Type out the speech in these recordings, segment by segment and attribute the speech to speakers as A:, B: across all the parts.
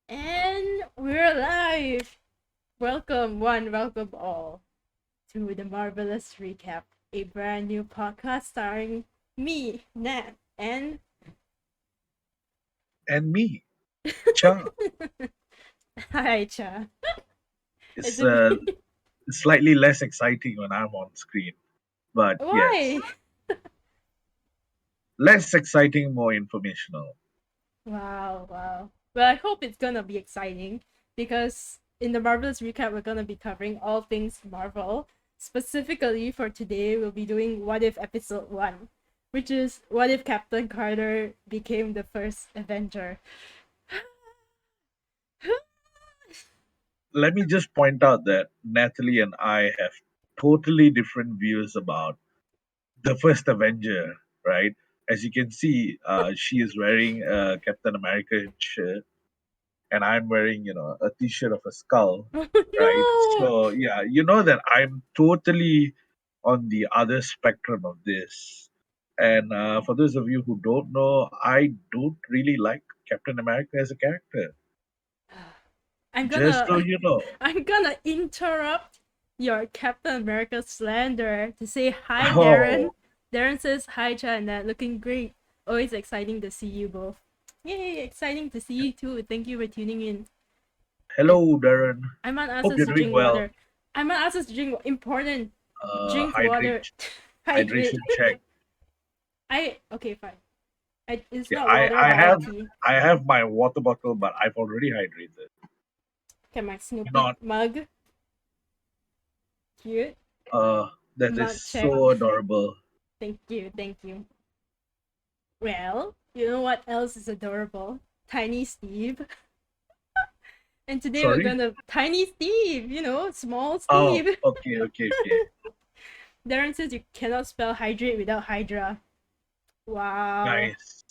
A: And we're live! Welcome, one, welcome all, to the Marvellous Recap, a brand new podcast starring me, Nat, and.
B: And me, Cha.
A: Hi, Cha. It's
B: It's
A: a.
B: slightly less exciting when I'm on screen, but yes,
A: Why?
B: less exciting, more informational.
A: Wow, wow. Well, I hope it's gonna be exciting because in the Marvelous Recap, we're gonna be covering all things Marvel. Specifically for today, we'll be doing What If Episode 1, which is what if Captain Carter became the first Avenger?
B: Let me just point out that Natalie and I have totally different views about the first Avenger, right? As you can see, she is wearing a Captain America shirt, and I'm wearing, a T-shirt of a skull, right?
A: Oh
B: So yeah, you know that I'm totally on the other spectrum of this. And for those of you who don't know, I don't really like Captain America as a character.
A: no! I'm
B: Just so
A: gonna
B: you know.
A: I'm gonna interrupt your Captain America slander to say hi, Darren.
B: Oh,
A: Darren says hi, China. Looking great. Always exciting to see you both. Yay! Exciting to see you too. Thank you for tuning in. And
B: hello, Darren.
A: I might ask
B: Hope
A: us
B: you're
A: to
B: doing
A: drink
B: well.
A: water. I might ask us to drink important. Drink water.
B: Hydrate,
A: Hydrate.
B: hydration check.
A: I okay fine. It's
B: Yeah,
A: not water but I tea.
B: I have my water bottle, but I've already hydrated.
A: Okay, my Snoopy
B: Not,
A: mug. Cute.
B: that is
A: Mug check.
B: so adorable.
A: Thank you. Thank you. Well, you know what else is adorable? Tiny Steve. And today we're
B: Sorry.
A: gonna Tiny Steve, small
B: Oh,
A: Steve.
B: okay, okay, okay.
A: Darren says you cannot spell hydrate without Hydra. Wow.
B: Nice,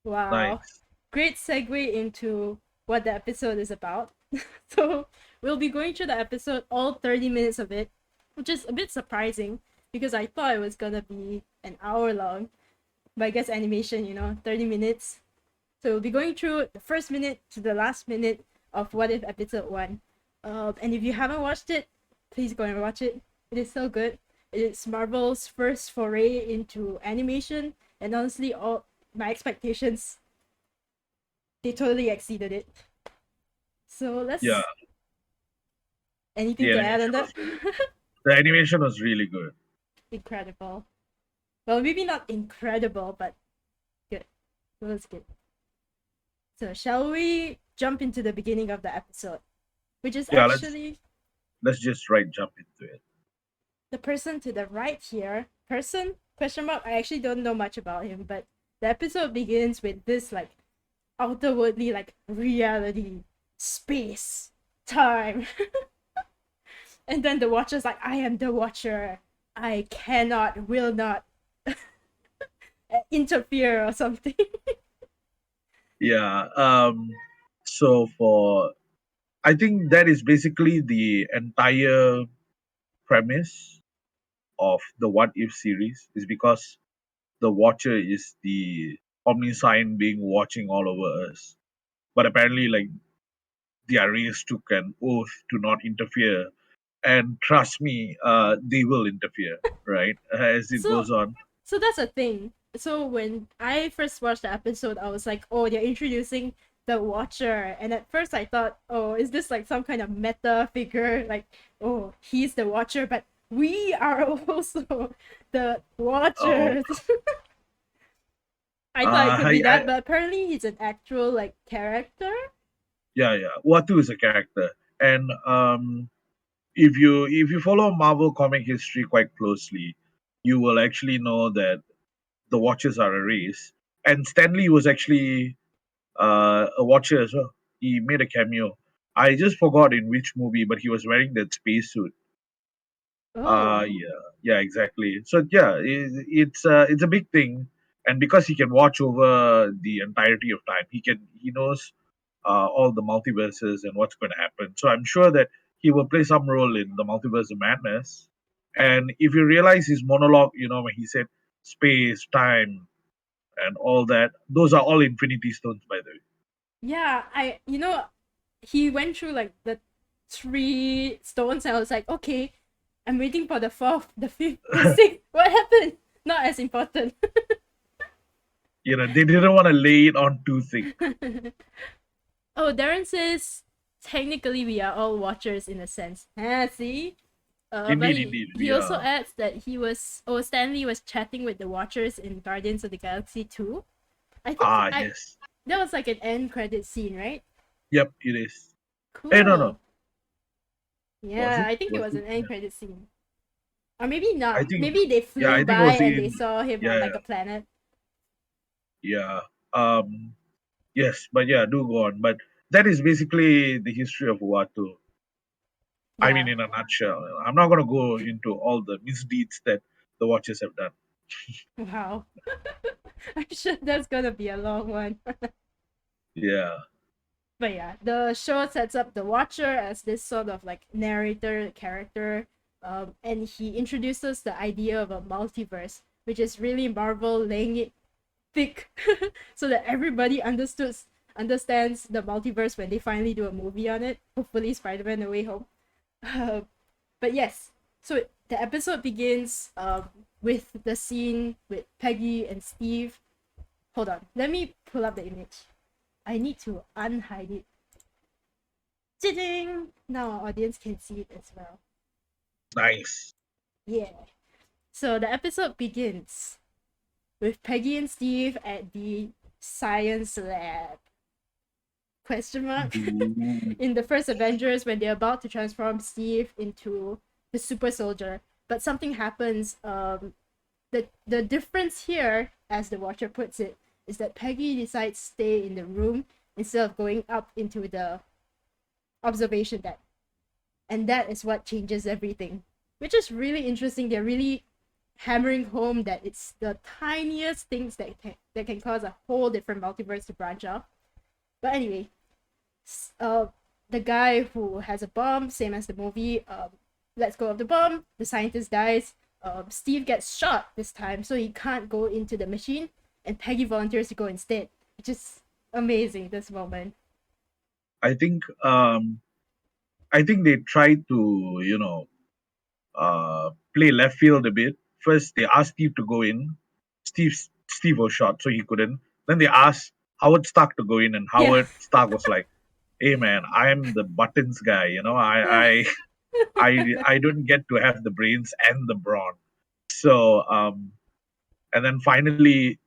A: Wow.
B: nice.
A: Great segue into what the episode is about. So we'll be going through the episode, all 30 minutes of it, which is a bit surprising because I thought it was gonna be an hour long. But I guess animation, 30 minutes. So we'll be going through the first minute to the last minute of What If Episode 1. And if you haven't watched it, please go and watch it. It is so good. It's Marvel's first foray into animation, and honestly, all my expectations, they totally exceeded it. So
B: Yeah,
A: let's. Anything
B: the
A: to add on
B: animation
A: that?
B: was really the animation was really good.
A: Incredible. Well, maybe not incredible, but good. It was good. So, shall we jump into the beginning of the episode? Which is
B: Yeah,
A: actually
B: let's just right jump into it.
A: the person to the right here. Person? Question mark? I actually don't know much about him, but the episode begins with this like outwardly like reality, space, time. And then the Watcher's like, I am the Watcher. I cannot, will not interfere or something.
B: Yeah. So for I think that is basically the entire premise of the What If series is because the Watcher is the omniscient being watching all over us. But apparently, like the Aries took an oath to not interfere, and trust me, they will interfere, right? As it
A: so
B: goes on.
A: so that's a thing. So when I first watched the episode, I was like, oh, they're introducing the Watcher. And at first I thought, oh, is this like some kind of meta figure? Like, oh, he's the Watcher, but we are also the
B: Oh,
A: Watchers. I thought it could be
B: I
A: that, but apparently he's an actual like character.
B: yeah, yeah. Watu is a character, and if you follow Marvel comic history quite closely, you will actually know that the Watchers are a race, and Stanley was actually a Watcher as well. He made a cameo. I just forgot in which movie, but he was wearing that spacesuit.
A: Oh.
B: Yeah, yeah, exactly. So yeah, it's a big thing, and because he can watch over the entirety of time, he knows all the multiverses and what's going to happen. So I'm sure that he will play some role in the multiverse of madness. And if you realize his monologue, when he said space, time, and all that, those are all Infinity Stones, by the way.
A: Yeah, he went through like the three stones, and I was like, okay, I'm waiting for the fourth, the fifth, the sixth. What happened? Not as important.
B: They didn't want to lay it on too thick.
A: Oh, Darren says technically we are all watchers in a sense. See? But
B: Indeed,
A: he,
B: indeed,
A: he
B: we
A: also
B: are.
A: adds that Stanley was chatting with the Watchers in Guardians of the Galaxy 2. I think
B: Ah,
A: I
B: yes.
A: that was like an end credit scene, right?
B: Yep, it is. Hey, no, no.
A: Cool.
B: Was
A: Yeah,
B: it?
A: I think it
B: Was
A: was
B: it?
A: an end
B: Yeah.
A: credit scene. Or maybe
B: I
A: not.
B: think.
A: Maybe they
B: Yeah,
A: flew
B: I think it
A: by
B: was
A: and they
B: in.
A: saw him on
B: Yeah,
A: like a planet.
B: yeah. Yes, but yeah, do go on. But that is basically the history of Uatu. I mean,
A: Yeah.
B: in a nutshell. I'm not going to go into all the misdeeds that the Watchers have done.
A: Wow. I'm sure that's gonna be a long one.
B: Yeah.
A: But yeah, the show sets up the Watcher as this sort of like narrator character, and he introduces the idea of a multiverse, which is really Marvel laying it thick so that everybody understands the multiverse when they finally do a movie on it. Hopefully, Spider-Man: No Way Home. Uh, but yes, so the episode begins with the scene with Peggy and Steve. Hold on, let me pull up the image. I need to unhide it. Ding! Now our audience can see it as well.
B: Nice.
A: Yeah. So the episode begins with Peggy and Steve at the science lab. Question mark.
B: Ooh.
A: In the first Avengers, when they're about to transform Steve into the super soldier, but something happens. The difference here, as the Watcher puts it, is that Peggy decides to stay in the room instead of going up into the observation deck, and that is what changes everything, which is really interesting. They're really hammering home that it's the tiniest things that can cause a whole different multiverse to branch off. But anyway, uh, the guy who has a bomb, same as the movie, lets go of the bomb. The scientist dies. Steve gets shot this time, so he can't go into the machine, and Peggy volunteers to go instead, which is amazing. This moment.
B: I think they tried to, play left field a bit. First, they asked Steve to go in. Steve was shot, so he couldn't. Then they asked Howard Stark to go in, and
A: Yeah.
B: Howard Stark was like, "Hey man, I'm the buttons guy. I don't get to have the brains and the brawn." So and then finally,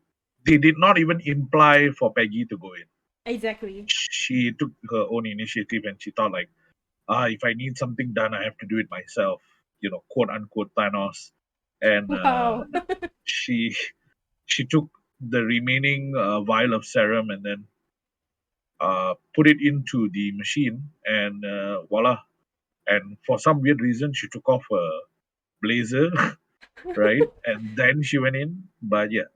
B: they did not even imply for Peggy to go in.
A: Exactly.
B: She took her own initiative and she thought like, if I need something done, I have to do it myself. Quote unquote Thanos. And
A: Wow.
B: she she took the remaining vial of serum and then put it into the machine, and voila. And for some weird reason, she took off her blazer, right? And then she went in. But yeah,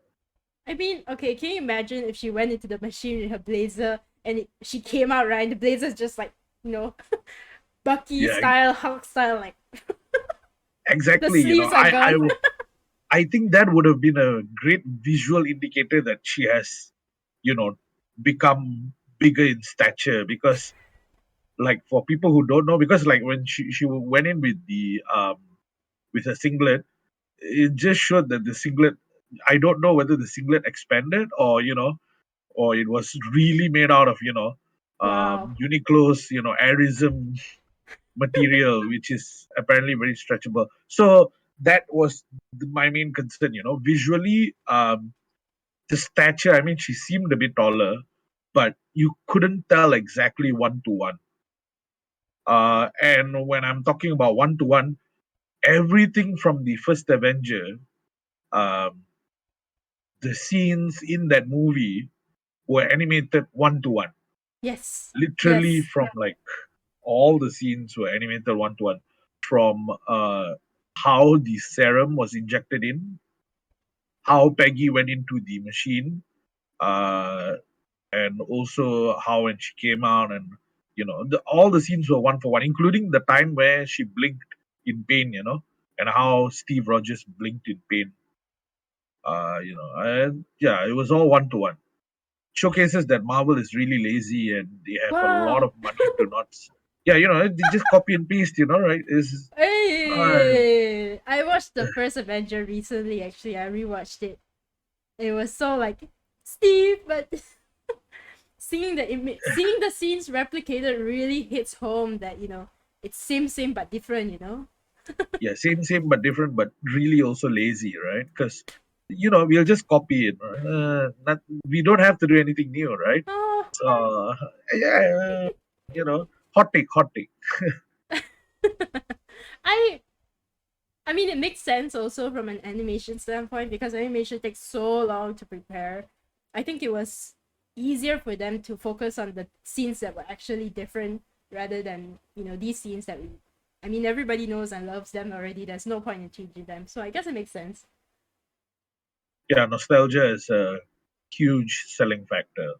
A: I mean, okay, can you imagine if she went into the machine in her blazer and she came out right? And the blazer's just like, you know, Bucky
B: yeah,
A: style, Hulk style, like the
B: exactly.
A: sleeves are gone.
B: I think that would have been a great visual indicator that she has, you know, become bigger in stature. Because, like, for people who don't know, because like when she went in with the with a singlet, it just showed that the singlet. I don't know whether the singlet expanded, or or it was really made out of
A: Wow.
B: Uniqlo's airism material, which is apparently very stretchable. So that was my main concern. Visually, the stature. I mean, she seemed a bit taller, but you couldn't tell exactly one to one. And when I'm talking about one to one, everything from the first Avenger, um, the scenes in that movie were animated one to one.
A: Yes.
B: Literally,
A: Yes.
B: from like all the scenes were animated one to one. From how the serum was injected in, how Peggy went into the machine, uh, and also how when she came out, and all the scenes were one for one, including the time where she blinked in pain, and how Steve Rogers blinked in pain. And yeah, it was all one to one. showcases that Marvel is really lazy and they have a lot
A: Wow.
B: of money to not. Yeah, they just copy and paste, right? Is
A: Hey, I watched the first Avenger recently. Actually, I rewatched it. It was so like Steve, but seeing the scenes replicated really hits home that it's same but different.
B: yeah, same but different, but really also lazy, right? Because we'll just copy it. Not we don't have to do anything new, right?
A: Oh,
B: So yeah, hot take.
A: I I mean, it makes sense also from an animation standpoint because animation takes so long to prepare. I think it was easier for them to focus on the scenes that were actually different rather than, these scenes that I mean, everybody knows and loves them already. There's no point in changing them. So I guess it makes sense.
B: Yeah, nostalgia is a huge selling factor.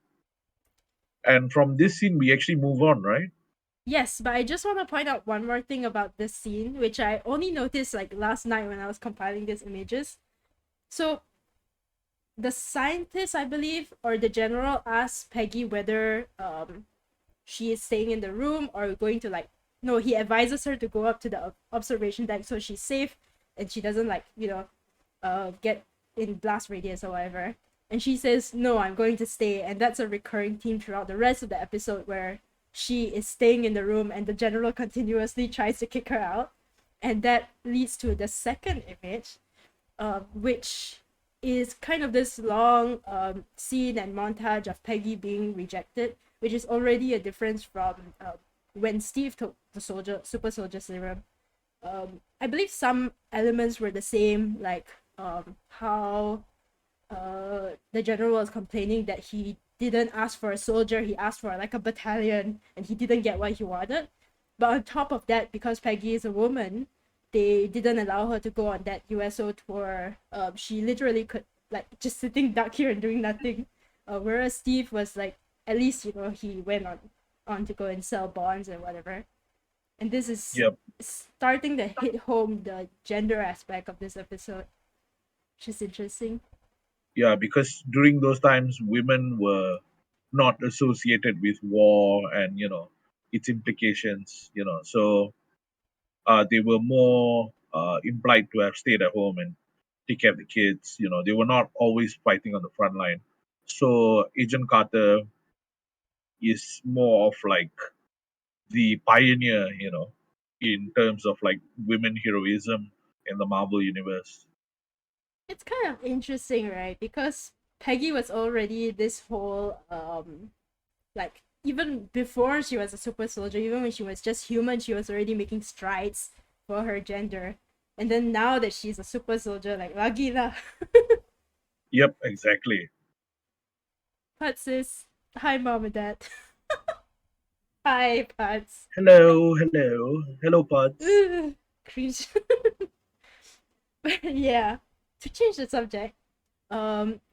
B: And from this scene, we actually move on, right?
A: Yes, but I just want to point out one more thing about this scene, which I only noticed like last night when I was compiling these images. So the scientist, I believe, or the general asks Peggy whether she is staying in the room or going to like no, he advises her to go up to the observation deck so she's safe and she doesn't like get in blast radius or whatever, and she says no, I'm going to stay, and that's a recurring theme throughout the rest of the episode where she is staying in the room and the general continuously tries to kick her out, and that leads to the second image, which is kind of this long scene and montage of Peggy being rejected, which is already a difference from when Steve took the super soldier serum. I believe some elements were the same, like how the general was complaining that he didn't ask for a soldier, he asked for like a battalion, and he didn't get what he wanted. But on top of that, because Peggy is a woman, they didn't allow her to go on that USO tour. She literally could like just sitting duck here and doing nothing. Whereas Steve was like, at least he went on to go and sell bonds and whatever. And this is
B: Yep.
A: starting to hit home the gender aspect of this episode, which is interesting.
B: Yeah, because during those times, women were not associated with war and its implications. So they were more implied to have stayed at home and take care of the kids. They were not always fighting on the front line. So Agent Carter is more of like the pioneer, in terms of like women heroism in the Marvel universe.
A: It's kind of interesting, right? Because Peggy was already this whole like even before she was a super soldier, even when she was just human, she was already making strides for her gender. And then now that she's a super soldier, like lagi lah.
B: Yep, exactly.
A: Pat sis, hi mom and dad. Hi Pats.
B: Hello, Pods.
A: Cringe. Yeah. To change the subject,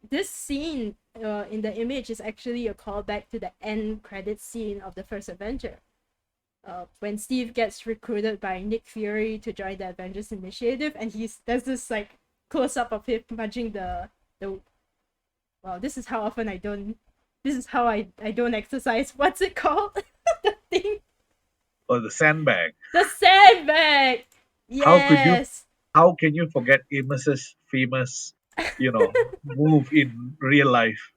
A: this scene in the image is actually a callback to the end credit scene of the first Avenger. When Steve gets recruited by Nick Fury to join the Avengers Initiative, and there's this like close up of him punching the wow, this is how often I don't this is how I don't exercise. What's it called? The thing,
B: Or the sandbag.
A: the sandbag.
B: How could you?
A: Yes.
B: How can you forget Amos's famous, move in real life?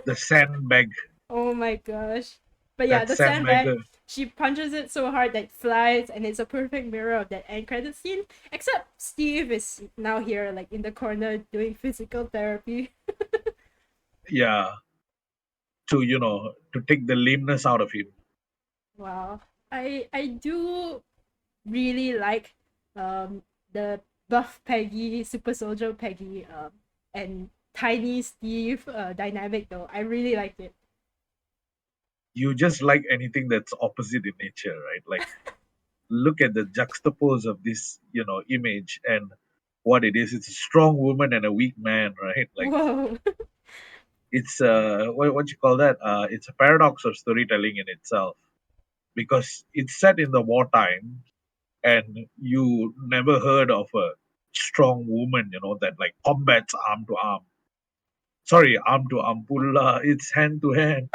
B: The sandbag.
A: Oh my gosh. But yeah,
B: That
A: the sandbag,
B: sandbagger.
A: she punches it so hard that it flies, and it's a perfect mirror of that end credit scene. Except Steve is now here, like in the corner, doing physical therapy.
B: Yeah, to to take the lameness out of him.
A: Wow. I do really like um the buff Peggy, super soldier Peggy, and tiny Steve dynamic though. I really liked it.
B: You just like anything that's opposite in nature, right? Like look at the juxtapose of this, image and what it is. It's a strong woman and a weak man, right? Like
A: Whoa.
B: it's what you call that? It's a paradox of storytelling in itself because it's set in the wartime and you never heard of a strong woman, that like combats arm to arm. Sorry, arm to arm pull. It's hand to hand,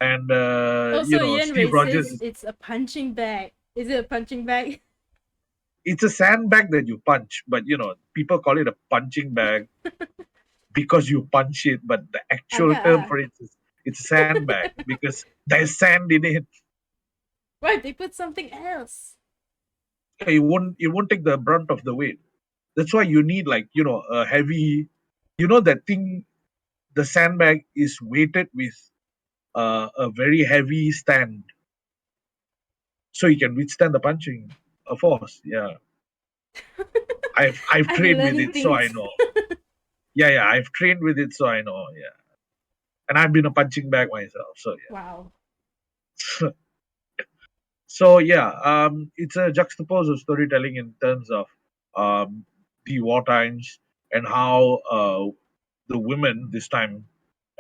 B: and
A: Also, Ian
B: Steve
A: Ray
B: Rogers.
A: says it's a punching bag. Is it a punching bag?
B: It's a sandbag that you punch, but people call it a punching bag because you punch it. But the actual term
A: Aga.
B: for it is it's a sandbag because there's sand in it.
A: Right, they put something else.
B: It won't take the brunt of the weight. That's why you need like a heavy. That thing. The sandbag is weighted with a very heavy stand, so you can withstand the punching. Of course, yeah. I've
A: I'm
B: trained with
A: learning
B: it, so I
A: things.
B: know. Yeah. I've trained with it, so I know. Yeah, and I've been a punching bag myself, so
A: Wow.
B: yeah. So yeah, it's a juxtapose of storytelling in terms of the war times and how the women this time,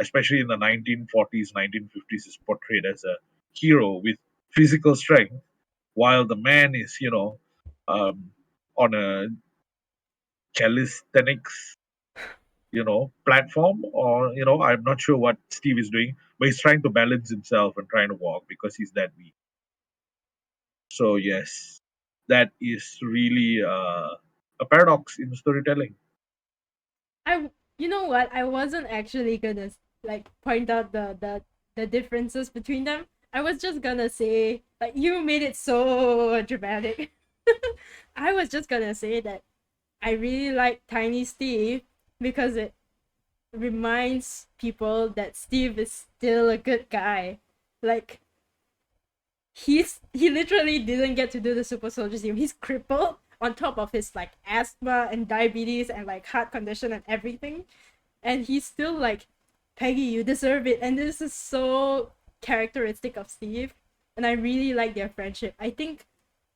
B: especially in the 1940s, 1950s, is portrayed as a hero with physical strength, while the man is, on a calisthenics, platform, or I'm not sure what Steve is doing, but he's trying to balance himself and trying to walk because he's that weak. So yes, that is really a paradox in storytelling.
A: You know what? I wasn't actually gonna like point out the differences between them. I was just gonna say like you made it so dramatic. I was just gonna say that I really like Tiny Steve because it reminds people that Steve is still a good guy. Like he literally didn't get to do the super soldier serum. He's crippled on top of his like asthma and diabetes and like heart condition and everything. And he's still like, Peggy, you deserve it. And this is so characteristic of Steve. And I really like their friendship. I think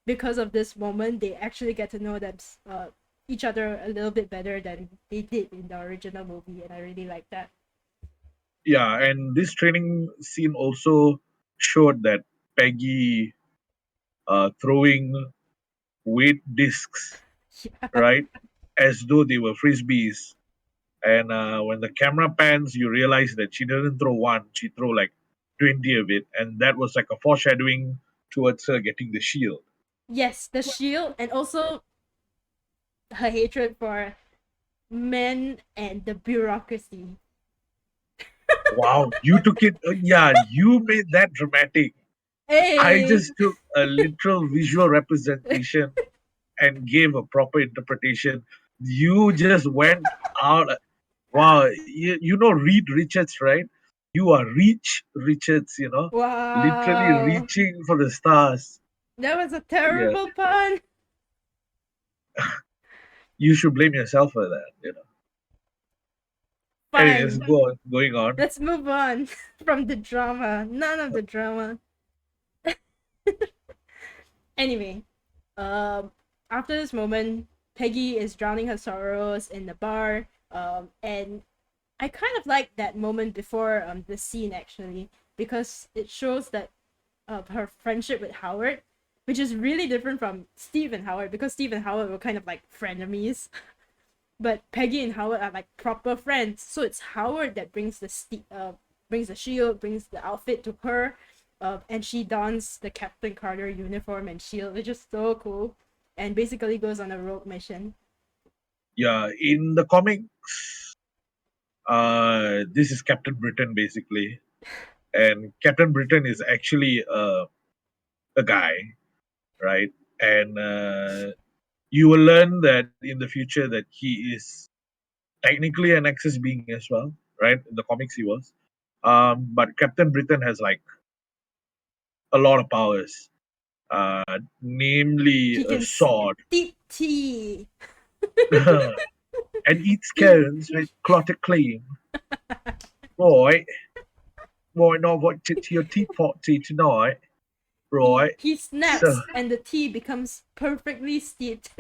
A: because of this moment, they actually get to know them, each other a little bit better than they did in the original movie, and I really like that.
B: Yeah, and this training scene also showed that Peggy throwing weight discs,
A: Yeah.
B: right, as though they were frisbees. And when the camera pans, you realize that she didn't throw one; she threw like 20 of it, and that was like a foreshadowing towards her getting the shield.
A: Yes, the shield, and also her hatred for men and the bureaucracy.
B: Wow, you took it. Yeah, you made that dramatic. I
A: Hey!
B: just took a literal visual representation and gave a proper interpretation. You just went out. Wow, you know Reed Richards, right? You are Reach Richards, literally
A: Wow!
B: reaching for the stars.
A: That was a
B: Yeah,
A: terrible pun!
B: you should blame yourself for that. Anyways,
A: Fine.
B: going on.
A: Let's move on from the drama. None of the drama. Anyway, um, after this moment, Peggy is drowning her sorrows in the bar. And I kind of like that moment before the scene actually because it shows that her friendship with Howard, which is really different from Steve and Howard because Steve and Howard were kind of like frenemies, but Peggy and Howard are like proper friends. So it's Howard that brings the shield, brings the outfit to her, and she dons the Captain Carter uniform and shield, which is so cool, and basically goes on a rogue mission.
B: Yeah, in the comic, this is Captain Britain basically, and Captain Britain is actually a guy, right? And you will learn that in the future that he is technically an Axis being as well, right? In the comics, he was. But Captain Britain has like a lot of powers, namely
A: He
B: a
A: can
B: sword,
A: steep tea.
B: and eats
A: He
B: Karens with clotted claim. Right, right now, what to your teapot tea tonight?
A: he
B: Right.
A: he
B: So
A: snaps and the tea becomes perfectly steeped.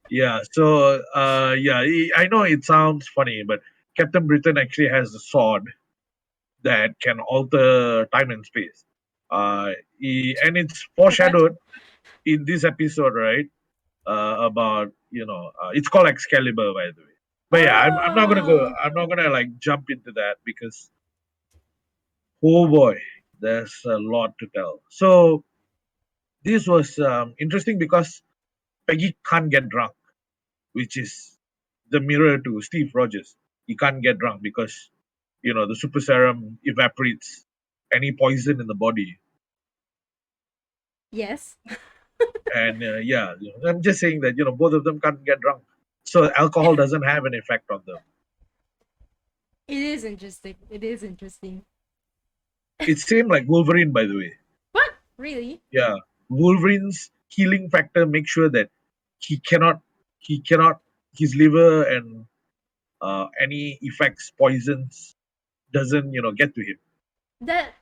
B: yeah, so yeah, I know it sounds funny, but Captain Britain actually has a sword that can alter time and space. And it's
A: Okay.
B: foreshadowed in this episode, right? About it's called Excalibur, by the way. But yeah, I'm not gonna go.
A: Oh,
B: I'm not gonna like jump into that because oh boy, there's a lot to tell. So this was interesting because Peggy can't get drunk, which is the mirror to Steve Rogers. He can't get drunk because the super serum evaporates any poison in the body.
A: yes.
B: And yeah, I'm just saying that both of them can't get drunk, so alcohol doesn't have an effect on them.
A: It is interesting. It is interesting.
B: It's same like Wolverine, by the way.
A: What? Really?
B: Yeah, Wolverine's healing factor makes sure that he cannot, he cannot, his liver and any effects, poisons doesn't get to him.
A: That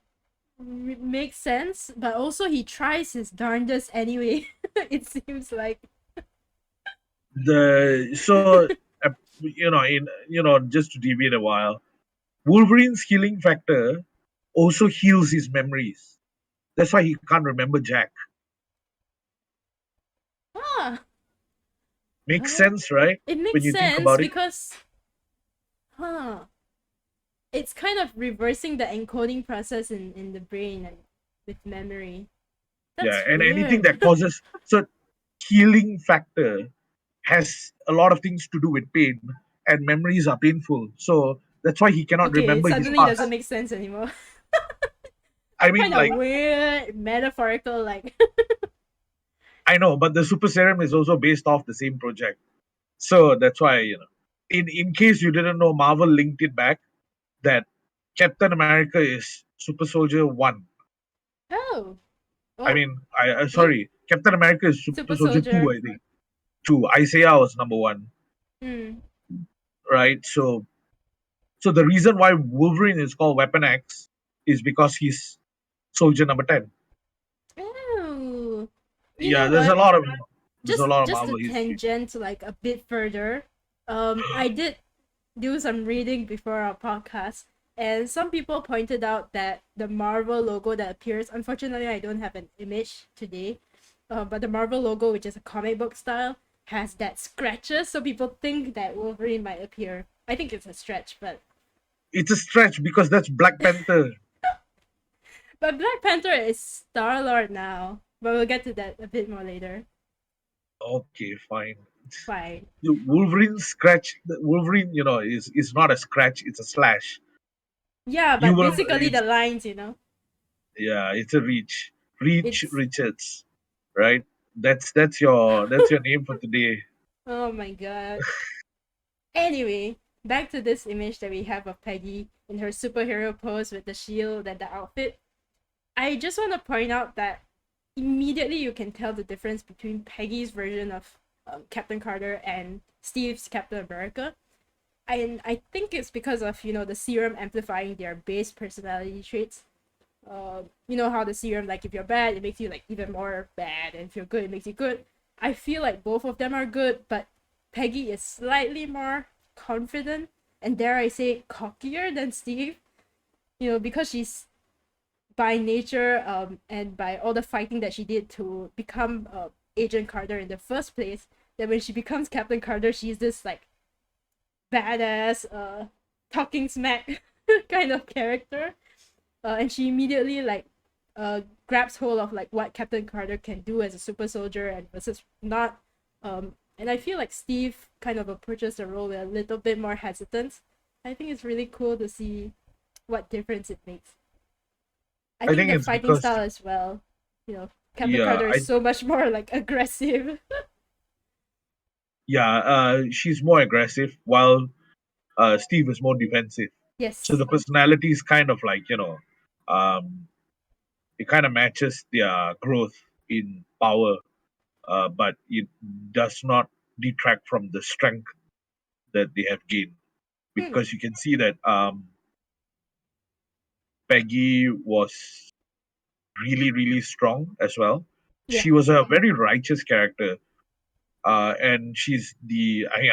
A: makes sense, but also he tries his darndest anyway. It seems like.
B: The so in just to deviate a while, Wolverine's healing factor also heals his memories. That's why he can't remember Jack.
A: Huh.
B: Makes
A: Huh?
B: sense, right?
A: It
B: When
A: makes
B: you think
A: sense
B: about it.
A: because, huh? It's kind of reversing the encoding process in the brain and with memory.
B: Yeah,
A: That's
B: and anything
A: weird.
B: that causes so healing factor has a lot of things to do with pain, and memories are painful. So that's why he cannot
A: Okay, it
B: remember his
A: suddenly doesn't
B: past.
A: make sense anymore.
B: I mean,
A: Kind of
B: like,
A: weird, metaphorical, like.
B: I know, but the super serum is also based off the same project. So that's why, in case you didn't know, Marvel linked it back that Captain America is Super Soldier 1.
A: Oh,
B: I
A: oh,
B: mean, I
A: yeah,
B: sorry, Captain America is Super
A: super
B: Soldier 2,
A: soldier.
B: I think. 2. Isaiah was number 1,
A: Hmm.
B: right? So the reason why Wolverine is called Weapon X is because he's soldier number 10.
A: Oh, you
B: Yeah,
A: know what?
B: there's a lot of
A: Just a
B: Marvel history.
A: tangent, like a bit further. I did do some reading before our podcast, and some people pointed out that the Marvel logo that appears. Unfortunately, I don't have an image today, but the Marvel logo, which is a comic book style, has that scratches, so people think that Wolverine might appear. I think it's a stretch, but
B: It's a stretch because that's Black Panther.
A: Black Panther is Star Lord now. But we'll get to that a bit more later.
B: Okay, fine.
A: Fine.
B: The Wolverine scratch. The Wolverine, is not a scratch. It's a slash.
A: Yeah,
B: You
A: but
B: will.
A: basically
B: It's
A: the lines.
B: yeah. It's a reach. Reach
A: It's
B: Richards, right? That's your name for today.
A: oh my god. Anyway, back to this image that we have of Peggy in her superhero pose with the shield and the outfit. I just want to point out that immediately you can tell the difference between Peggy's version of Captain Carter and Steve's Captain America. And I think it's because of the serum amplifying their base personality traits. You know how the serum, like if you're bad, it makes you like even more bad, and if you're good, it makes you good. I feel like both of them are good, but Peggy is slightly more confident and, dare I say, cockier than Steve. Because she's by nature, and by all the fighting that she did to become Agent Carter in the first place. That when she becomes Captain Carter, she's this like badass, talking smack kind of character, and she immediately like grabs hold of like what Captain Carter can do as a super soldier and versus not. And I feel like Steve kind of approaches the role with a little bit more hesitance. I think it's really cool to see what difference it makes. I
B: I
A: think
B: think
A: the
B: it's
A: fighting
B: because
A: style as well. Captain
B: yeah,
A: Carter is so much more like aggressive.
B: she's more aggressive while Steve is more defensive. So
A: Yes.
B: the personality is kind of like um, it kind of matches their growth in power, but it does not detract from the strength that they have gained.
A: Hmm.
B: Because you can see that Peggy was really, really strong as well.
A: Yeah.
B: She was a very righteous character, and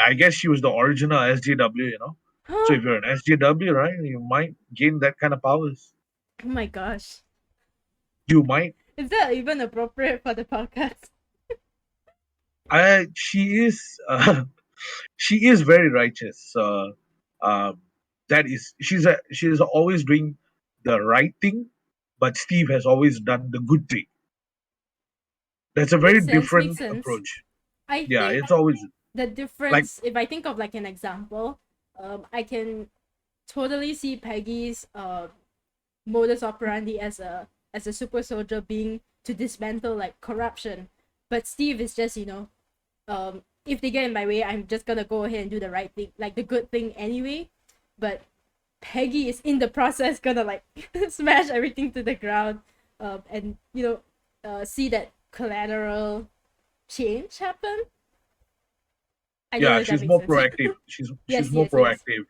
B: I guess she was the original SJW. So
A: Huh?
B: if you're an SJW, right, you might gain that kind of powers.
A: Oh my gosh.
B: You might.
A: Is that even appropriate for the podcast?
B: She is. She is very righteous. Um, that is, she is always doing the right thing, but Steve has always done the good thing. That's a very
A: Makes sense. Makes
B: different
A: sense.
B: approach.
A: I
B: Yeah,
A: think
B: it's always
A: the
B: like
A: difference, if I think of like an example, I can totally see Peggy's modus operandi as a super soldier being to dismantle like corruption, but Steve is just if they get in my way, I'm just gonna go ahead and do the right thing, like the good thing anyway. But Peggy is in the process gonna like smash everything to the ground, and see that collateral change happen. I don't know
B: yeah,
A: if that
B: she's
A: makes
B: more
A: sense.
B: proactive. She's
A: Yes,
B: more
A: yes, yes.
B: proactive.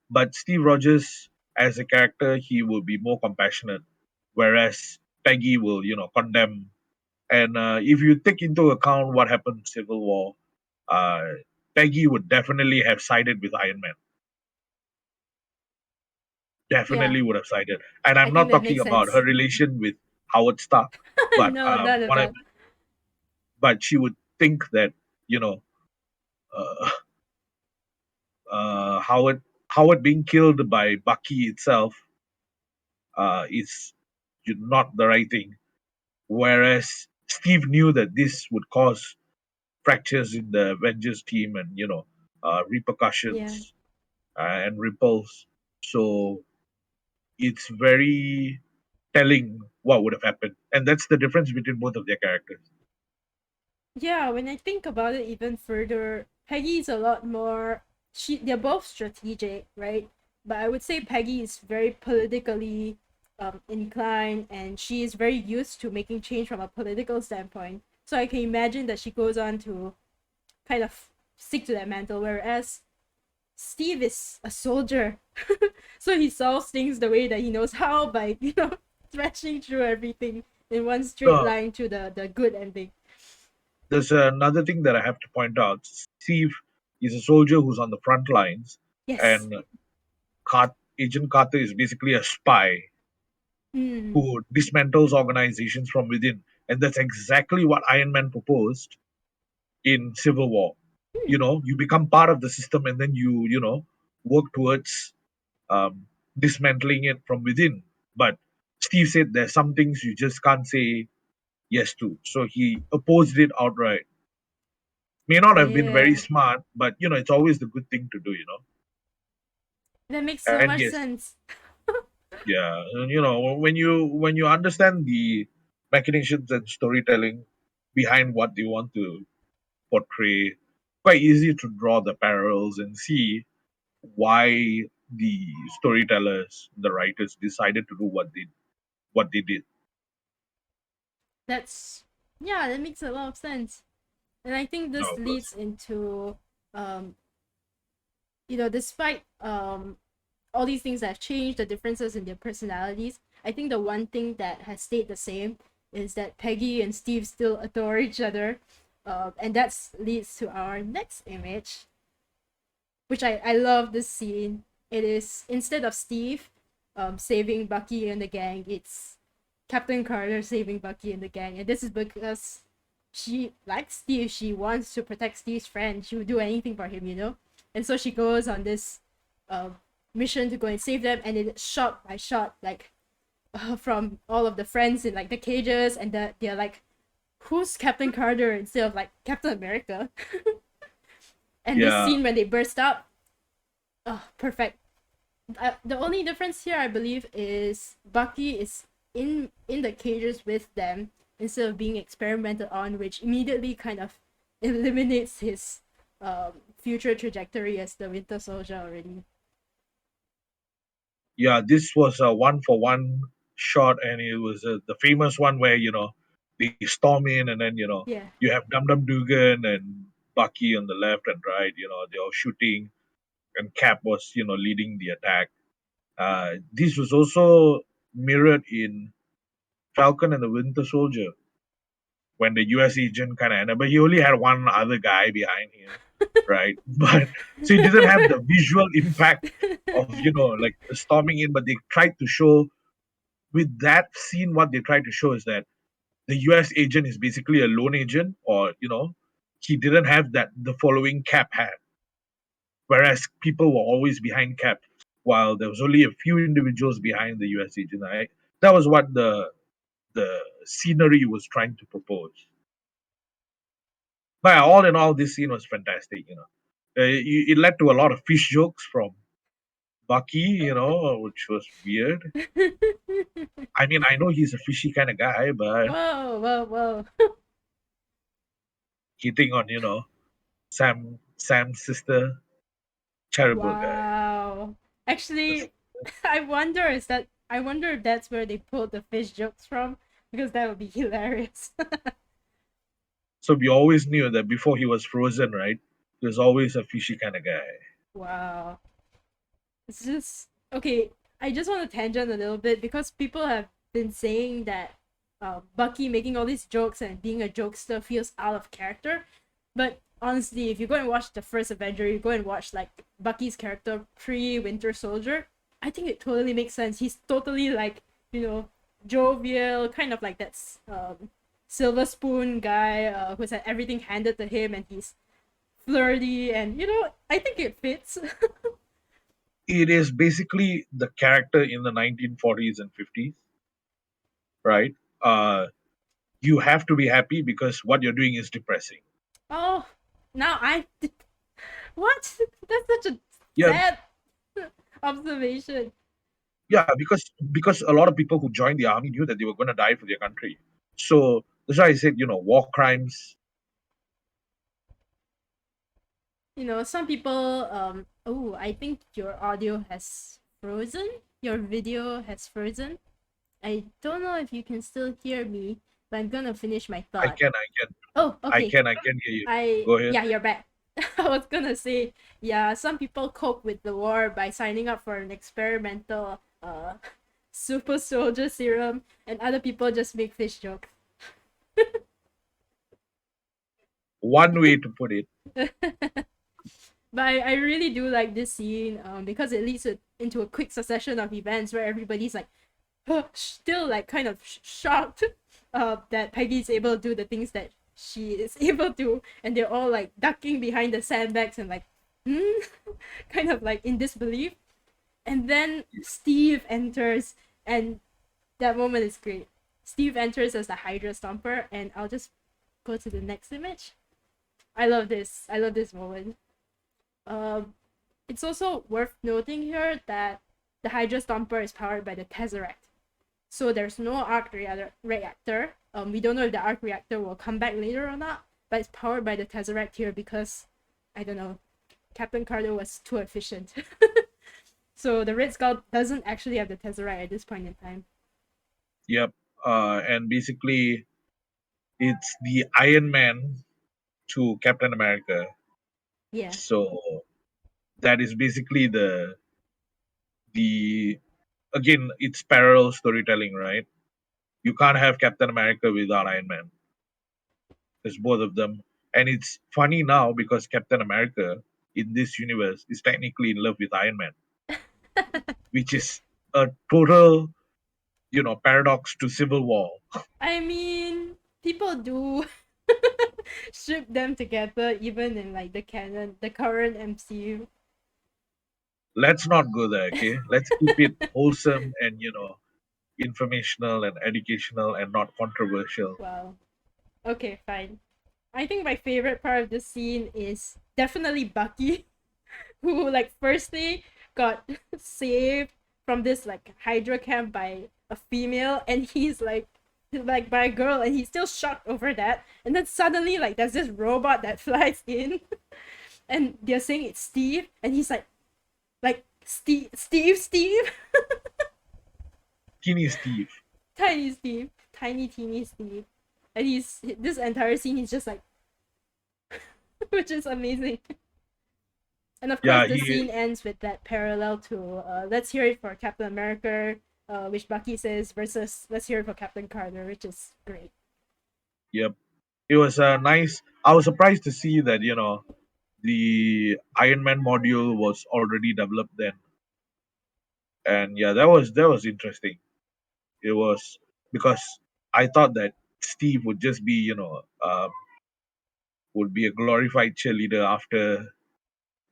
B: But Steve Rogers, as a character, he will be more compassionate, whereas Peggy will, condemn. And if you take into account what happened in Civil War, uh, Peggy would definitely have sided with Iron Man.
A: Yeah,
B: Definitely would have sided. And
A: I
B: I'm
A: think
B: not
A: that
B: talking
A: makes
B: about her
A: sense.
B: relation with Howard Stark, but
A: No, not at all.
B: she would think that you know uh, Howard being killed by Bucky itself is not the right thing. Whereas Steve knew that this would cause fractures in the Avengers team and
A: Yeah.
B: repercussions and ripples. So it's very telling what would have happened, and that's the difference between both of their characters.
A: Yeah, when I think about it even further, Peggy's a lot more they're both strategic, right? But I would say Peggy is very politically inclined, and she is very used to making change from a political standpoint. So I can imagine that she goes on to kind of stick to that mantle, whereas Steve is a soldier. So he solves things the way that he knows how, by, thrashing through everything in one straight
B: Uh,
A: line to the good ending.
B: there's another thing that I have to point out. Steve is a soldier who's on the front lines,
A: Yes.
B: and Agent Carter is basically a spy
A: Mm.
B: who dismantles organizations from within. And that's exactly what Iron Man proposed in Civil War.
A: Hmm.
B: You become part of the system and then work towards dismantling it from within. But Steve said there's some things you just can't say yes to. So he opposed it outright. May not have been very
A: Yeah.
B: smart, but it's always the good thing to do.
A: That makes so
B: And
A: much
B: yes,
A: sense.
B: yeah, and, when you understand the machinations and storytelling behind what they want to portray, quite easy to draw the parallels and see why the storytellers, the writers, decided to do what they did.
A: That's Yeah, that makes a lot of sense. And I think
B: No,
A: this
B: of course.
A: leads into um despite all these things that have changed, the differences in their personalities, I think the one thing that has stayed the same is that Peggy and Steve still adore each other. And that leads to our next image, which I love this scene. It is, instead of Steve saving Bucky and the gang, it's Captain Carter saving Bucky and the gang. And this is because she likes Steve. She wants to protect Steve's friend. She would do anything for him. And so she goes on this uh, mission to go and save them. And it's shot by shot, like from all of the friends in like the cages, and they're like, "Who's Captain Carter?" instead of like Captain America. And this
B: Yeah,
A: scene when they burst up, oh, perfect. The only difference here, I believe, is Bucky is in the cages with them instead of being experimented on, which immediately kind of eliminates his future trajectory as the Winter Soldier already.
B: yeah. This was a one-for-one shot, and it was the famous one where they storm in, and then
A: Yeah,
B: you have Dum Dum Dugan and Bucky on the left and right. They're all shooting, and Cap was leading the attack. This was also mirrored in Falcon and the Winter Soldier when the US agent kind of ended, but he only had one other guy behind him, right? But so he didn't have the visual impact of like storming in, but they tried to show with that scene what they tried to show is that the US agent is basically a lone agent, or he didn't have that the following Cap had, whereas people were always behind Cap, while there was only a few individuals behind the U.S. agent. That was what the scenery was trying to propose. But all in all, this scene was fantastic. It led to a lot of fish jokes from Bucky, which was weird. I mean, I know he's a fishy kind of guy, but
A: Whoa, whoa, whoa.
B: hitting on Sam's sister, terrible guy.
A: Wow. Actually, I wonder if that's where they pulled the fish jokes from, because that would be hilarious.
B: So we always knew that before he was frozen, right? He was always a fishy kind of guy.
A: Wow. It's just okay. I just want to tangent a little bit because people have been saying that Bucky making all these jokes and being a jokester feels out of character. But honestly, if you go and watch the first Avenger, you go and watch like Bucky's character pre Winter Soldier, I think it totally makes sense. He's totally like, jovial, kind of like that silver spoon guy who's had everything handed to him, and he's flirty, and I think it fits.
B: It is basically the character in the 1940s and 50s, right? Uh, you have to be happy because what you're doing is depressing.
A: Oh, now what? That's such a
B: Yeah,
A: sad observation.
B: yeah, because a lot of people who joined the army knew that they were going to die for their country. So that's why I said, war crimes.
A: Some people. Oh, I think your audio has frozen. Your video has frozen. I don't know if you can still hear me, but I'm gonna finish my
B: I
A: thought.
B: can, I can,
A: Oh,
B: I
A: okay.
B: can, I can hear you. Go ahead.
A: Yeah, you're back. I was gonna say, yeah, some people cope with the war by signing up for an experimental super soldier serum, and other people just make fish jokes.
B: One way to put it.
A: But I really do like this scene because it leads into a quick succession of events where everybody's like still like kind of shocked that Peggy's able to do the things that she is able to, and they're all like ducking behind the sandbags and like hmm? kind of like in disbelief. And then Steve enters, and that moment is great. Steve enters as the Hydra Stomper, and I'll just go to the next image. I love this. I love this moment. Um, it's also worth noting here that the Hydra Stomper is powered by the Tesseract. So there's no arc reactor. We don't know if the arc reactor will come back later or not, but it's powered by the Tesseract here because, I don't know, Captain Carter was too efficient. So the Red Skull doesn't actually have the Tesseract at this point in time.
B: Yep. And basically, it's the Iron Man to Captain America.
A: Yeah.
B: So that is basically the again, it's parallel storytelling, right? You can't have Captain America without Iron Man. There's both of them, and it's funny now because Captain America in this universe is technically in love with Iron Man, which is a total, paradox to Civil War.
A: I mean, people do ship them together even in like the current MCU.
B: Let's not go there, okay? Let's keep it wholesome and informational and educational and not controversial.
A: Wow. Okay, fine. I think my favorite part of the scene is definitely Bucky, who like firstly got saved from this like Hydra camp by a female, and he's like by a girl, and he's still shocked over that. And then suddenly like there's this robot that flies in, and they're saying it's Steve, and he's like Steve,
B: Teeny Steve.
A: tiny Steve, tiny teeny Steve, and he's this entire scene he's just like, which is amazing. And of course,
B: Yeah,
A: the
B: he.
A: scene ends with that parallel to "Let's hear it for Captain America," which Bucky says, versus "Let's hear it for Captain Carter," which is great.
B: Yep. It was nice. I was surprised to see that the Iron Man module was already developed then, and yeah, that was interesting. It was because I thought that Steve would just be would be a glorified cheerleader after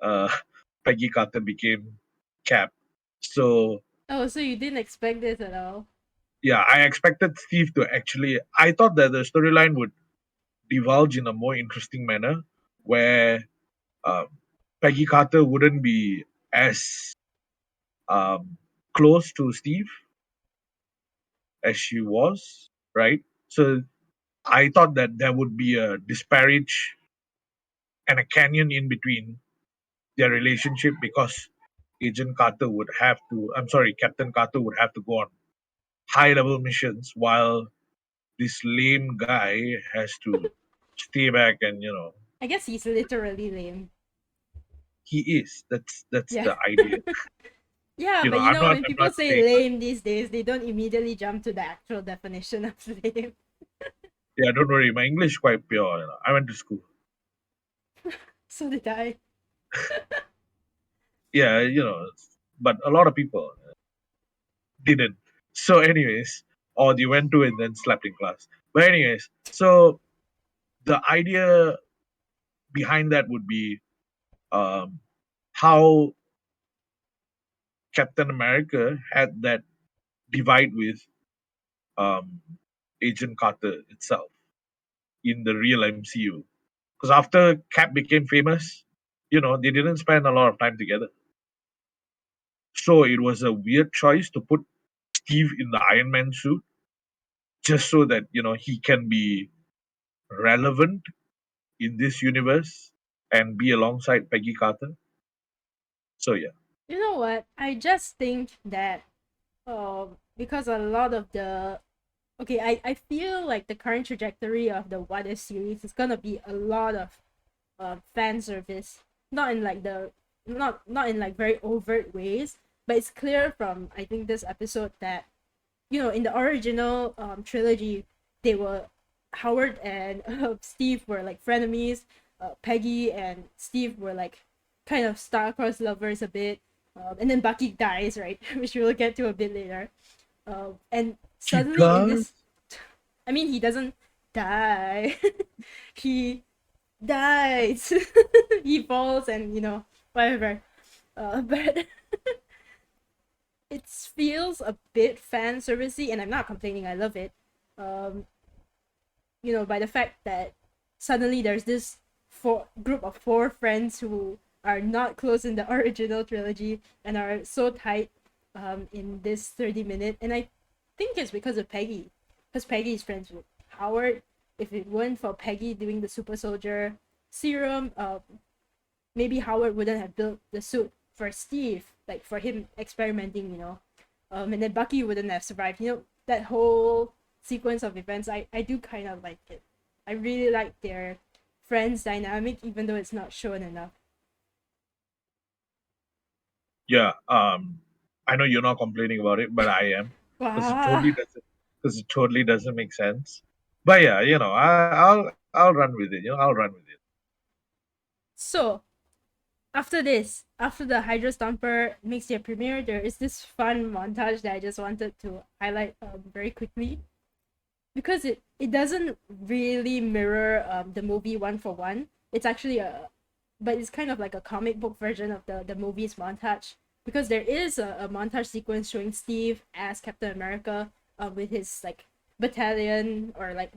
B: uh, Peggy Carter became Cap. So
A: Oh, so you didn't expect this at all?
B: yeah, I expected Steve to actually. I thought that the storyline would divulge in a more interesting manner, where um, Peggy Carter wouldn't be as um, close to Steve as she was, right? So I thought that there would be a disparage and a canyon in between their relationship because Agent Carter would have to, I'm sorry, Captain Carter would have to go on high level missions while this lame guy has to stay back and,
A: I guess he's literally lame.
B: he is. That's
A: Yeah.
B: the idea.
A: Yeah, but
B: I'm not
A: when
B: I'm
A: people
B: not
A: say
B: saying like,
A: lame these days, they don't immediately jump to the actual definition of lame.
B: yeah, don't worry, my English is quite pure. I went to school.
A: So did I.
B: Yeah, but a lot of people didn't. So, anyways, or they went to and then slept in class. But anyways, so the idea behind that would be um, how Captain America had that divide with um, Agent Carter itself in the real MCU. Because after Cap became famous, they didn't spend a lot of time together. So it was a weird choice to put Steve in the Iron Man suit just so that he can be relevant in this universe and be alongside Peggy Carter. So yeah,
A: You know what? I just think that because a lot of the okay, I feel like the current trajectory of the What If series is gonna be a lot of fan service, not in like the not in like very overt ways, but it's clear from I think this episode that in the original trilogy, they were Howard and Steve were like frenemies. Peggy and Steve were like kind of star-crossed lovers a bit. And then Bucky dies, right? Which we'll get to a bit later. And
B: he
A: suddenly in
B: does.
A: this, I mean, he doesn't die. He dies. He falls and whatever. But it feels a bit fan servicey, and I'm not complaining. I love it. Um, by the fact that suddenly there's this group of four friends who are not close in the original trilogy and are so tight in this 30-minute. And I think it's because of Peggy, because Peggy is friends with Howard. If it weren't for Peggy doing the super soldier serum, maybe Howard wouldn't have built the suit for Steve, like for him experimenting, and then Bucky wouldn't have survived. That whole sequence of events, I do kind of like it. I really like their friends dynamic, even though it's not shown enough.
B: Yeah, I know you're not complaining about it, but I am because it
A: Wow.
B: totally doesn't make sense. But yeah, I'll run with it. I'll run with it.
A: So after the Hydro Stomper makes their premiere, there is this fun montage that I just wanted to highlight very quickly because it doesn't really mirror the movie one for one. It's actually but it's kind of like a comic book version of the movie's montage because there is a montage sequence showing Steve as Captain America with his like battalion or like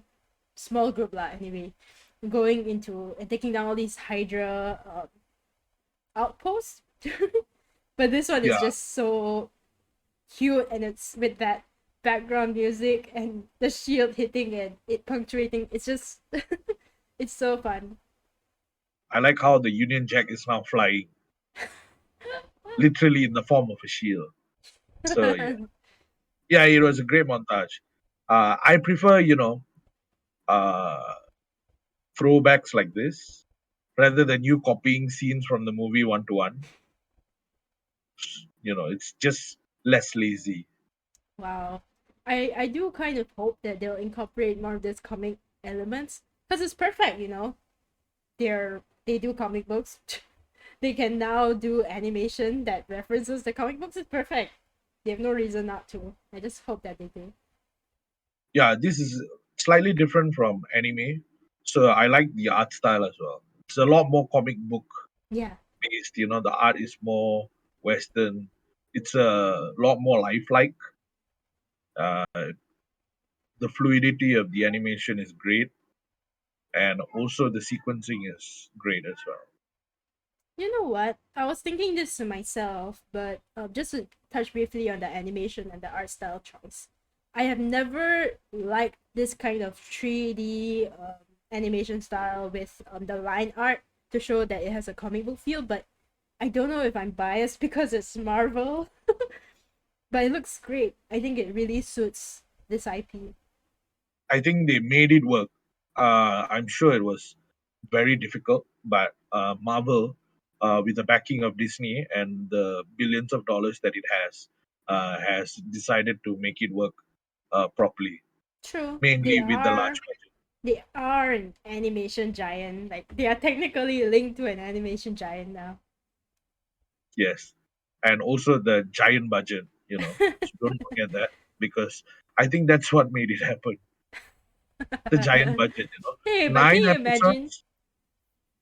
A: small group lah anyway, going into and taking down all these Hydra outposts. But this one is
B: Yeah,
A: just so cute, and it's with that background music and the shield hitting and it punctuating. It's just it's so fun.
B: I like how the Union Jack is now flying, literally in the form of a shield. So yeah, it was a great montage. I prefer, uh, throwbacks like this rather than you copying scenes from the movie one to one. It's just less lazy.
A: Wow. I do kind of hope that they'll incorporate more of this comic elements because it's perfect. They do comic books. They can now do animation that references the comic books. It's perfect. They have no reason not to. I just hope that they do.
B: Yeah, this is slightly different from anime. So I like the art style as well. It's a lot more comic book
A: Yeah.
B: based. The art is more Western. It's a lot more lifelike. Uh, the fluidity of the animation is great, and also the sequencing is great as well.
A: You know what? I was thinking this to myself, but just to touch briefly on the animation and the art style choice. I have never liked this kind of 3D animation style with the line art to show that it has a comic book feel, but I don't know if I'm biased because it's Marvel, but it looks great. I think it really suits this IP.
B: I think they made it work. I'm sure it was very difficult, but Marvel, with the backing of Disney and the billions of dollars that it has decided to make it work properly,
A: True,
B: mainly with the large budget.
A: they are an animation giant. Like they are technically linked to an animation giant now.
B: Yes, and also the giant budget. So don't forget that, because I think that's what made it happen. The giant budget.
A: Hey, but can
B: Nine
A: you imagine?
B: episodes.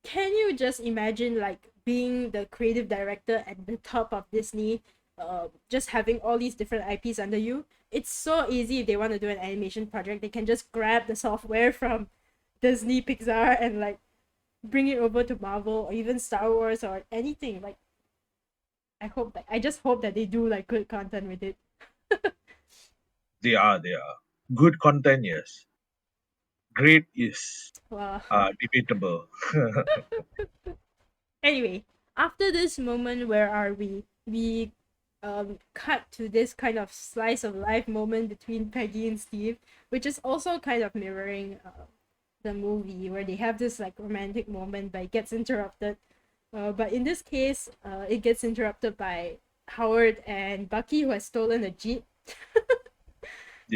A: Can you just imagine like being the creative director at the top of Disney, just having all these different IPs under you? It's so easy if they want to do an animation project. They can just grab the software from Disney, Pixar, and like bring it over to Marvel or even Star Wars or anything. Like I just hope that they do like good content with it.
B: They are good content. Yes, great is
A: Wow.
B: debatable.
A: Anyway, after this moment, where are we? We cut to this kind of slice of life moment between Peggy and Steve, which is also kind of mirroring the movie where they have this like romantic moment, but it gets interrupted. But in this case, it gets interrupted by Howard and Bucky, who has stolen a jeep,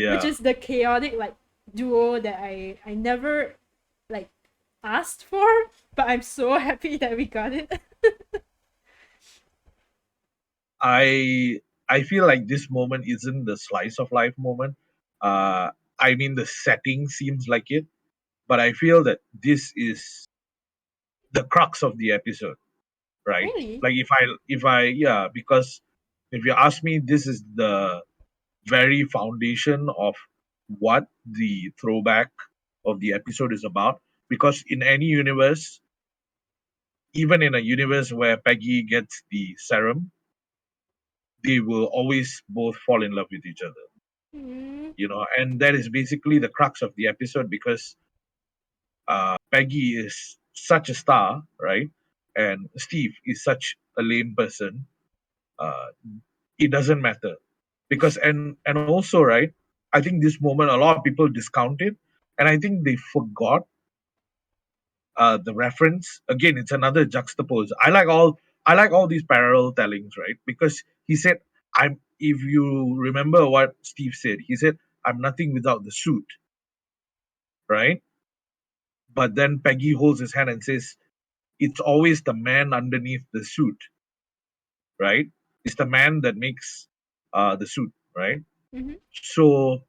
A: which
B: Yeah,
A: is the chaotic like duo that I never like asked for, but I'm so happy that we got it.
B: I feel like this moment isn't the slice of life moment. Uh, I mean, the setting seems like it, but I feel that this is the crux of the episode, right?
A: Really?
B: Like if I yeah, because if you ask me, this is the very foundation of what the throwback of the episode is about. Because in any universe, even in a universe where Peggy gets the serum, they will always both fall in love with each other.
A: Mm,
B: And that is basically the crux of the episode, because Peggy is such a star, right? And Steve is such a lame person. Uh, it doesn't matter, because and also, right, I think this moment a lot of people discount it, and I think they forgot the reference. Again, it's another juxtapose. I like all these parallel tellings, right? Because he said, I'm if you remember what Steve said, he said, I'm nothing without the suit, right? But then Peggy holds his hand and says, it's always the man underneath the suit, right? It's the man that makes the suit, right?
A: mm-hmm.
B: So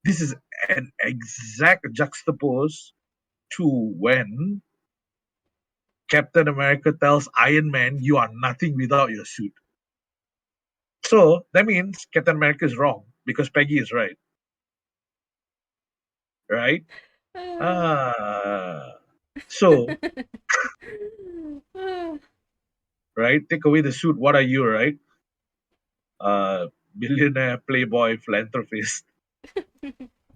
B: this is an exact juxtapose to when Captain America tells Iron Man, "You are nothing without your suit." So that means Captain America is wrong because Peggy is right, right?
A: Uh,
B: Ah, so right, take away the suit. What are you, right? Billionaire, playboy, philanthropist,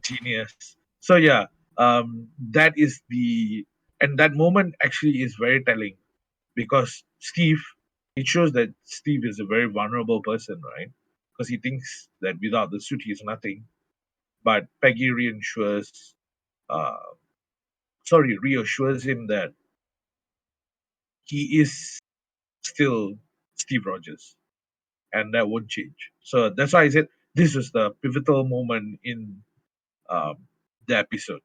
B: genius. So yeah, that is and that moment actually is very telling, because it shows that Steve is a very vulnerable person, right? Because he thinks that without the suit he is nothing. But Peggy uh, reassures him that he is still Steve Rogers, and that won't change. So that's why I said this was the pivotal moment in um, the episode,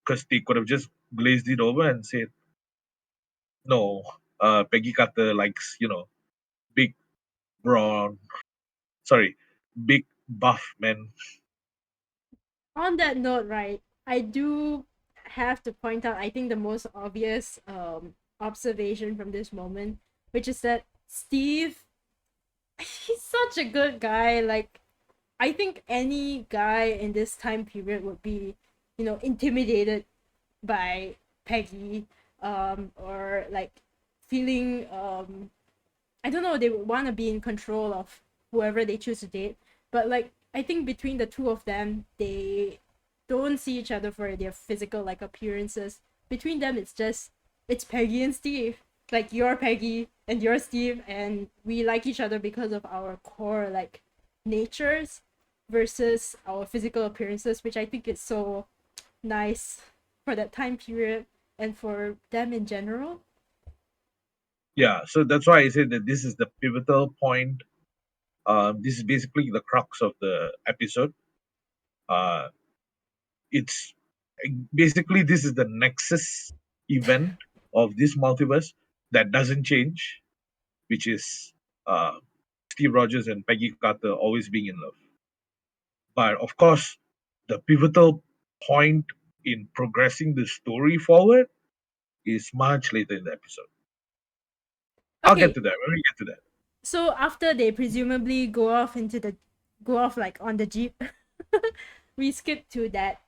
B: because they could have just glazed it over and said, no, Peggy Carter likes, big, brown, sorry, big, buff men.
A: on that note, right, I do have to point out, I think, the most obvious observation from this moment, which is that Steve, he's such a good guy. Like, I think any guy in this time period would be, intimidated by Peggy, or like feeling, I don't know, they would want to be in control of whoever they choose to date. But like, I think between the two of them, they don't see each other for their physical like appearances. Between them, it's Peggy and Steve. Like, you're Peggy and you're Steve, and we like each other because of our core like natures versus our physical appearances, which I think is so nice for that time period and for them in general.
B: Yeah, so that's why I said that this is the pivotal point. This is basically the crux of the episode. Uh, it's basically this is the nexus event of this multiverse that doesn't change, which is uh, Steve Rogers and Peggy Carter always being in love. But of course, the pivotal point in progressing the story forward is much later in the episode. I'll get
A: Okay,
B: to that when we get to that.
A: so after they presumably go off like on the jeep, we skip to that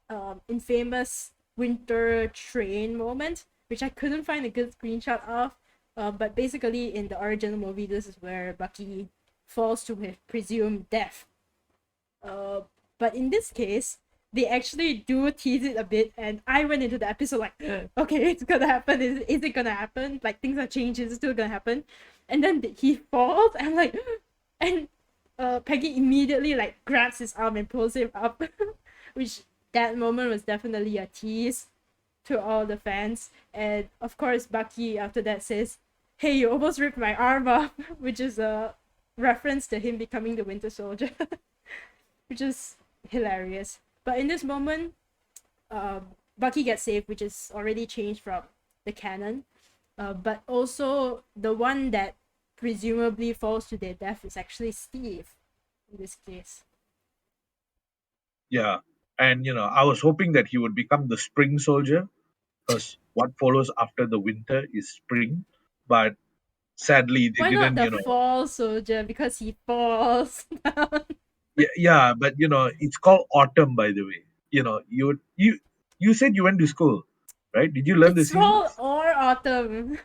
A: infamous winter train moment, which I couldn't find a good screenshot of. But basically, in the original movie, this is where Bucky falls to his presumed death. Uh, but in this case, they actually do tease it a bit, and I went into the episode like, okay, it's gonna happen. Is it gonna happen? Like, things are changing. It's still gonna happen. And then he falls. And I'm like, and Peggy immediately like grabs his arm and pulls him up, which that moment was definitely a tease to all the fans. And of course, Bucky after that says, "Hey, you almost ripped my arm off," which is a reference to him becoming the Winter Soldier, which is hilarious. But in this moment, Bucky gets saved, which is already changed from the canon. But also, the one that presumably falls to their death is actually Steve in this case.
B: Yeah, and I was hoping that he would become the spring soldier because what follows after the winter is spring. But sadly, they
A: Why not
B: didn't.
A: the fall soldier? Because he falls down.
B: Yeah, yeah, but it's called autumn, by the way. You said you went to school, right? Did you learn the
A: It's fall
B: seasons?
A: or autumn.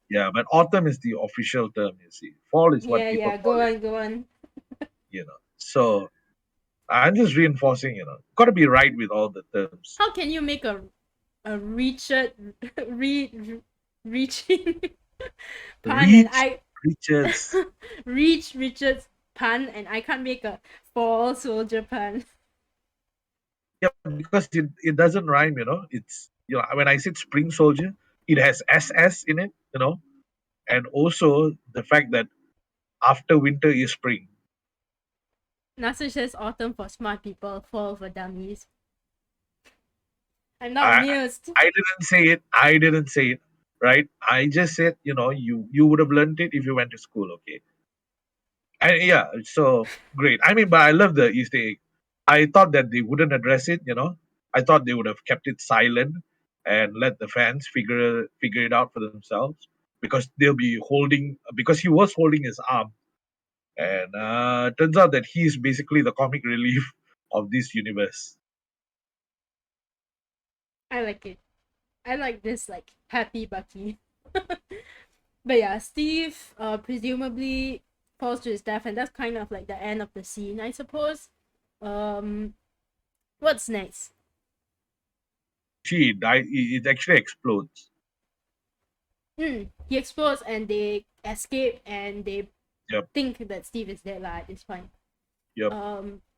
B: Yeah, but autumn is the official term. You see, fall is what
A: Yeah,
B: people
A: yeah.
B: call
A: Go
B: it.
A: on, go on.
B: So I'm just reinforcing. Got to be right with all the terms.
A: How can you make a Richard re, reaching pun and
B: Reach
A: I
B: Richards.
A: reach Richard's pun and I can't make a fall soldier pun?
B: Yeah, because it doesn't rhyme. It's when I said spring soldier, it has SS in it. And also the fact that after winter is spring.
A: Nasser says autumn for smart people, fall for dummies. I'm not
B: I
A: amused.
B: I didn't say it. I didn't say it. Right? I just said, you would have learned it if you went to school. Okay. And yeah, so great. I mean, but I love the Easter egg. I thought that they wouldn't address it. I thought they would have kept it silent and let the fans figure it out for themselves because because he was holding his arm, and turns out that he's basically the comic relief of this universe.
A: I like it. I like this like happy Bucky. But yeah, Steve presumably falls to his death, and that's kind of like the end of the scene, I suppose. Um, what's next?
B: She died. It actually explodes.
A: He explodes, and they escape, and they
B: Yep.
A: think that Steve is dead. Like, it's fine.
B: Yep.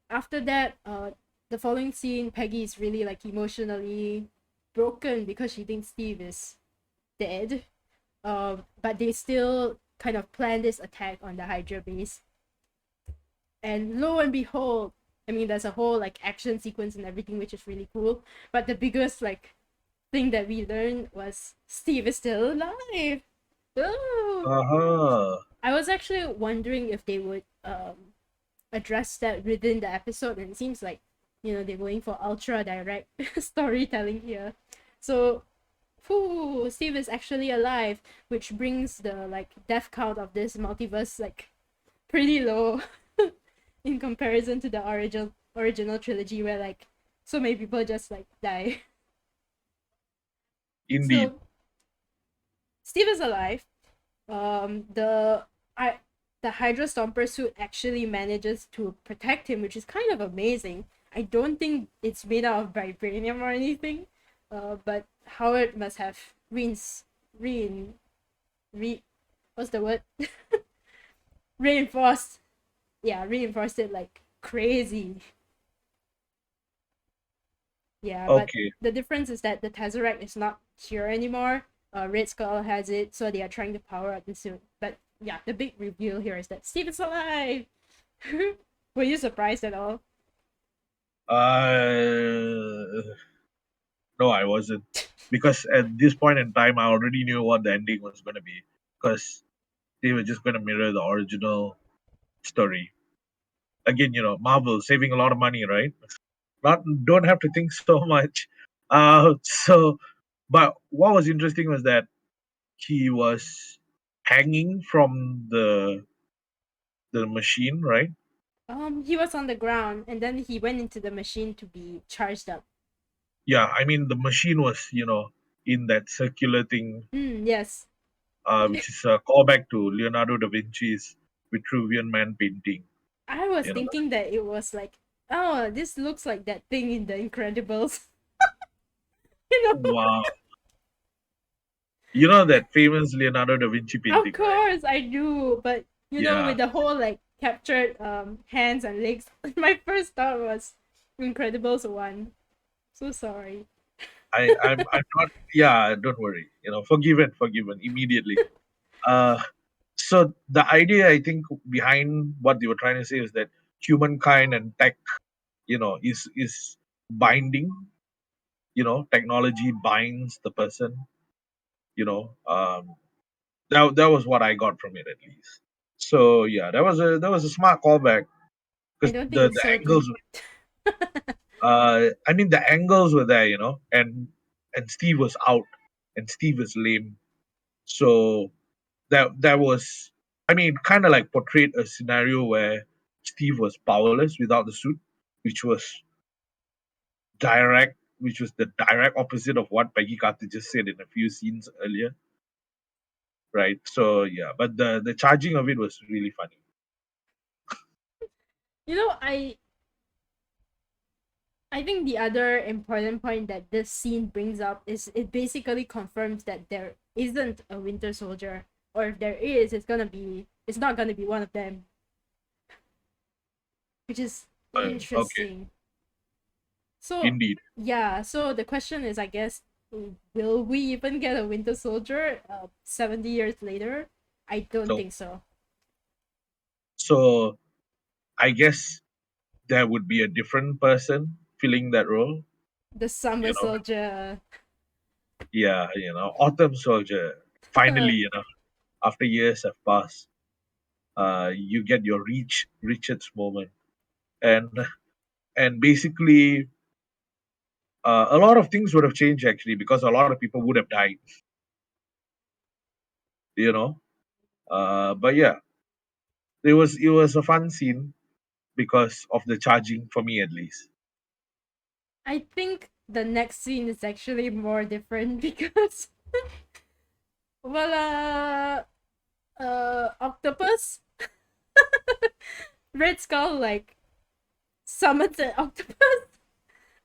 A: After that, the following scene, Peggy is really like emotionally broken because she thinks Steve is dead. But they still kind of plan this attack on the Hydra base. And lo and behold, I mean, there's a whole like action sequence and everything, which is really cool. But the biggest like thing that we learned was Steve is still alive. Oh,
B: Uh-huh.
A: I was actually wondering if they would address that within the episode, and it seems like they're going for ultra direct storytelling here. So, Steve is actually alive, which brings the like death count of this multiverse like pretty low in comparison to the original trilogy where like so many people just like die.
B: Indeed.
A: So Steve is alive. The I the Hydra Stomper suit actually manages to protect him, which is kind of amazing. I don't think it's made out of vibranium or anything, but Howard must have reins rein re what's the word reinforced reinforced it like crazy. Yeah, but
B: Okay.
A: the difference is that the Tesseract is not here anymore. Red Skull has it, so they are trying to power up the suit. But yeah, the big reveal here is that Steven's alive. Were you surprised at all?
B: Uh, no, I wasn't. Because at this point in time, I already knew what the ending was going to be. Because they were just going to mirror the original story. Again, Marvel saving a lot of money, right? Not don't have to think so much. But what was interesting was that he was hanging from the machine, right?
A: He was on the ground, and then he went into the machine to be charged up.
B: Yeah, I mean the machine was, in that circular thing,
A: Yes.
B: which is a callback to Leonardo da Vinci's Vitruvian Man painting.
A: I was
B: You know,
A: thinking that it was like, oh, this looks like that thing in The Incredibles. you know,
B: wow, you know that famous Leonardo da Vinci
A: of
B: painting, right?
A: course I do, but
B: Yeah,
A: with the whole like captured hands and legs, my first thought was Incredibles one. So sorry.
B: I'm not. Yeah, don't worry. Forgiven immediately. Uh, so the idea I think behind what they were trying to say is that humankind and tech, is binding. Technology binds the person. You know, um, that was what I got from it at least. So yeah, that was a smart callback
A: I
B: because
A: don't think
B: the
A: it's
B: the
A: so deep.
B: angles, I mean the angles were there, and Steve was out, and Steve was lame. So that was, I mean, kind of like portrayed a scenario where Steve was powerless without the suit, which was which was the direct opposite of what Peggy Carter just said in a few scenes earlier, right? So yeah, but the charging of it was really funny.
A: you know, I I think the other important point that this scene brings up is it basically confirms that there isn't a Winter Soldier, or if there is, it's not gonna be one of them, which is
B: Okay,
A: interesting. So
B: indeed.
A: yeah, so the question is, I guess, will we even get a Winter Soldier 70 years later? I don't
B: So
A: think so.
B: so I guess there would be a different person filling that role.
A: The Summer
B: You know,
A: Soldier.
B: yeah, Autumn Soldier. Finally, after years have passed, you get your Richards moment, and basically, a lot of things would have changed actually because a lot of people would have died. You know, but yeah, it was a fun scene because of the charging for me at least.
A: I think the next scene is actually more different because well octopus Red Skull like summons an octopus.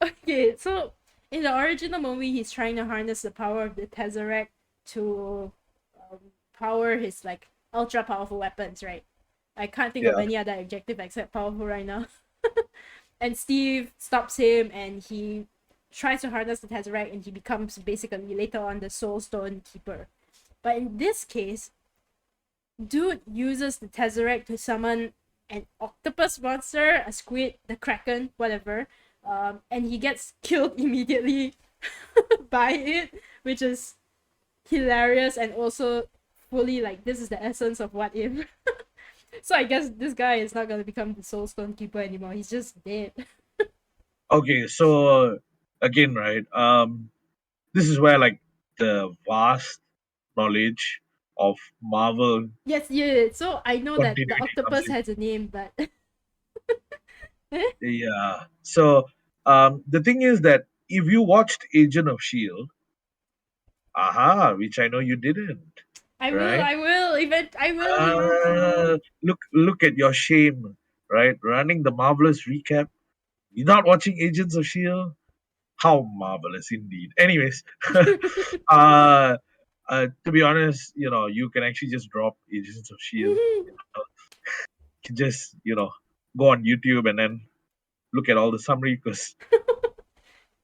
A: Okay, so in the original movie, he's trying to harness the power of the Tesseract to um, power his like ultra powerful weapons, right? I can't think of
B: Yeah,
A: any other adjective except powerful right now. And Steve stops him, and he tries to harness the Tesseract, and he becomes basically later on the Soul Stone Keeper. But in this case, dude uses the Tesseract to summon an octopus monster, a squid, the kraken, whatever, and he gets killed immediately by it, which is hilarious and also fully like this is the essence of what if. So I guess this guy is not gonna become the Soul Stone Keeper anymore. He's just dead.
B: Okay, so again, right? This is where like the vast knowledge of Marvel
A: Yes, yeah. So I know that the
B: continuity comes
A: octopus
B: in.
A: has a name, but
B: Yeah. So the thing is that if you watched Agent of Shield, aha, which I know you didn't, right?
A: I will eventually.
B: Look at your shame, right? Running the marvelous recap without watching Agents of Shield. How marvelous indeed. Anyways, uh, to be honest, you can actually just drop Agents of Shield. You can just go on YouTube and then look at all the summary because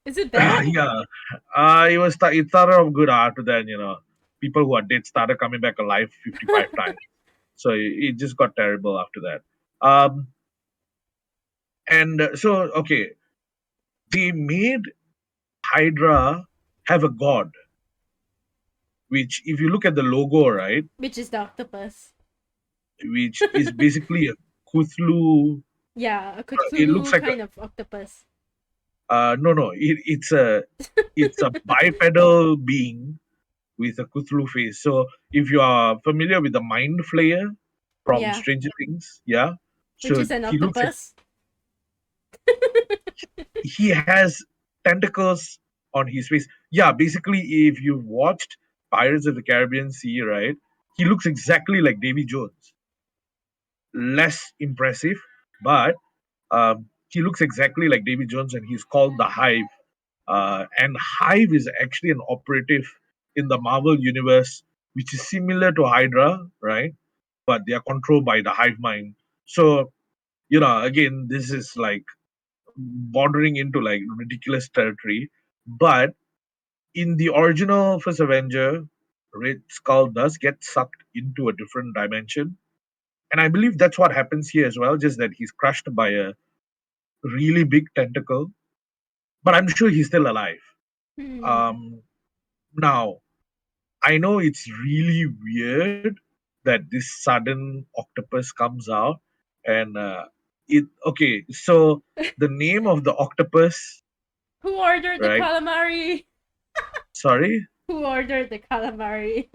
A: Is it bad?
B: yeah, it started off good after that. People who are dead started coming back alive 55 times. So it just got terrible after that. And okay, they made Hydra have a god, which if you look at the logo, right,
A: Which is the octopus.
B: which is basically a Cthulhu.
A: Yeah, a
B: It looks
A: Cthulhu
B: like a
A: kind of octopus.
B: no, it's a bipedal being with a Cthulhu face. So if you are familiar with the Mind Flayer from
A: Yeah,
B: Stranger Things, yeah,
A: which
B: so
A: is an
B: he looks like
A: octopus.
B: he has tentacles on his face. Yeah, basically, if you've watched Pirates of the Caribbean Sea, right, he looks exactly like Davy Jones. Less impressive, but he looks exactly like Davy Jones, and he's called the Hive. And Hive is actually an operative in the Marvel universe, which is similar to Hydra, right? But they are controlled by the Hive mind. So, again, this is like bordering into like ridiculous territory. But in the original First Avenger, Red Skull does get sucked into a different dimension. And I believe that's what happens here as well, just that he's crushed by a really big tentacle. But I'm sure he's still alive.
A: Hmm.
B: Um, Now, I know it's really weird that this sudden octopus comes out, and okay. So the name of the octopus,
A: Who ordered the
B: right?
A: calamari?
B: Sorry,
A: Who ordered the calamari?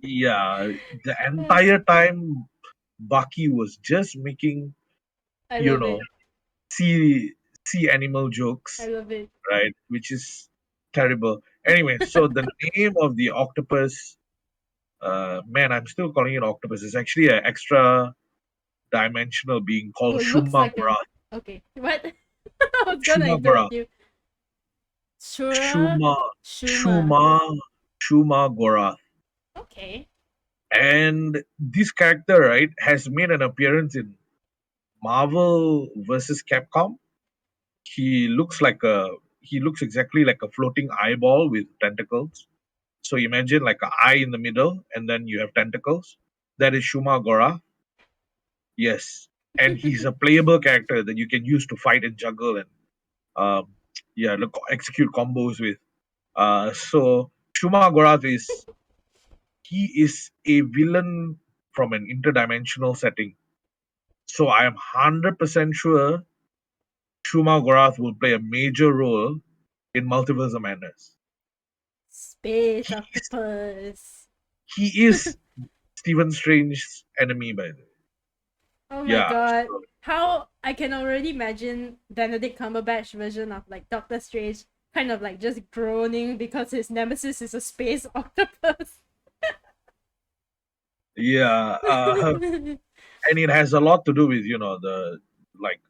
B: yeah. The entire time, Bucky was just making
A: I
B: you
A: love
B: know
A: it.
B: sea sea animal
A: I
B: jokes,
A: love it.
B: right? Which is terrible. Anyway, so the name of the octopus, man, I'm still calling it octopus. It's actually an extra dimensional being
A: Oh,
B: called
A: it looks like a.
B: Shumagorath.
A: Okay, what? I was gonna interrupt
B: Shumagorath.
A: you. Shura,
B: Shuma
A: Shuma.
B: Shuma Shumagorath.
A: Okay.
B: And this character, right, has made an appearance in Marvel versus Capcom. He looks exactly like a floating eyeball with tentacles. So imagine like an eye in the middle, and then you have tentacles. That is Shumagorath. Yes, and he's a playable character that you can use to fight and juggle and um, yeah, look, execute combos with. So Shuma Gorath is a villain from an interdimensional setting. So I am 100% sure Shuma Gorath will play a major role in Multiverse of Madness.
A: Space
B: He is
A: octopus.
B: he is Stephen Strange's enemy, by the way.
A: Oh my
B: Yeah.
A: god.
B: So,
A: How I can already imagine Benedict Cumberbatch version of like Doctor Strange kind of like just groaning because his nemesis is a space octopus.
B: yeah, and it has a lot to do with the like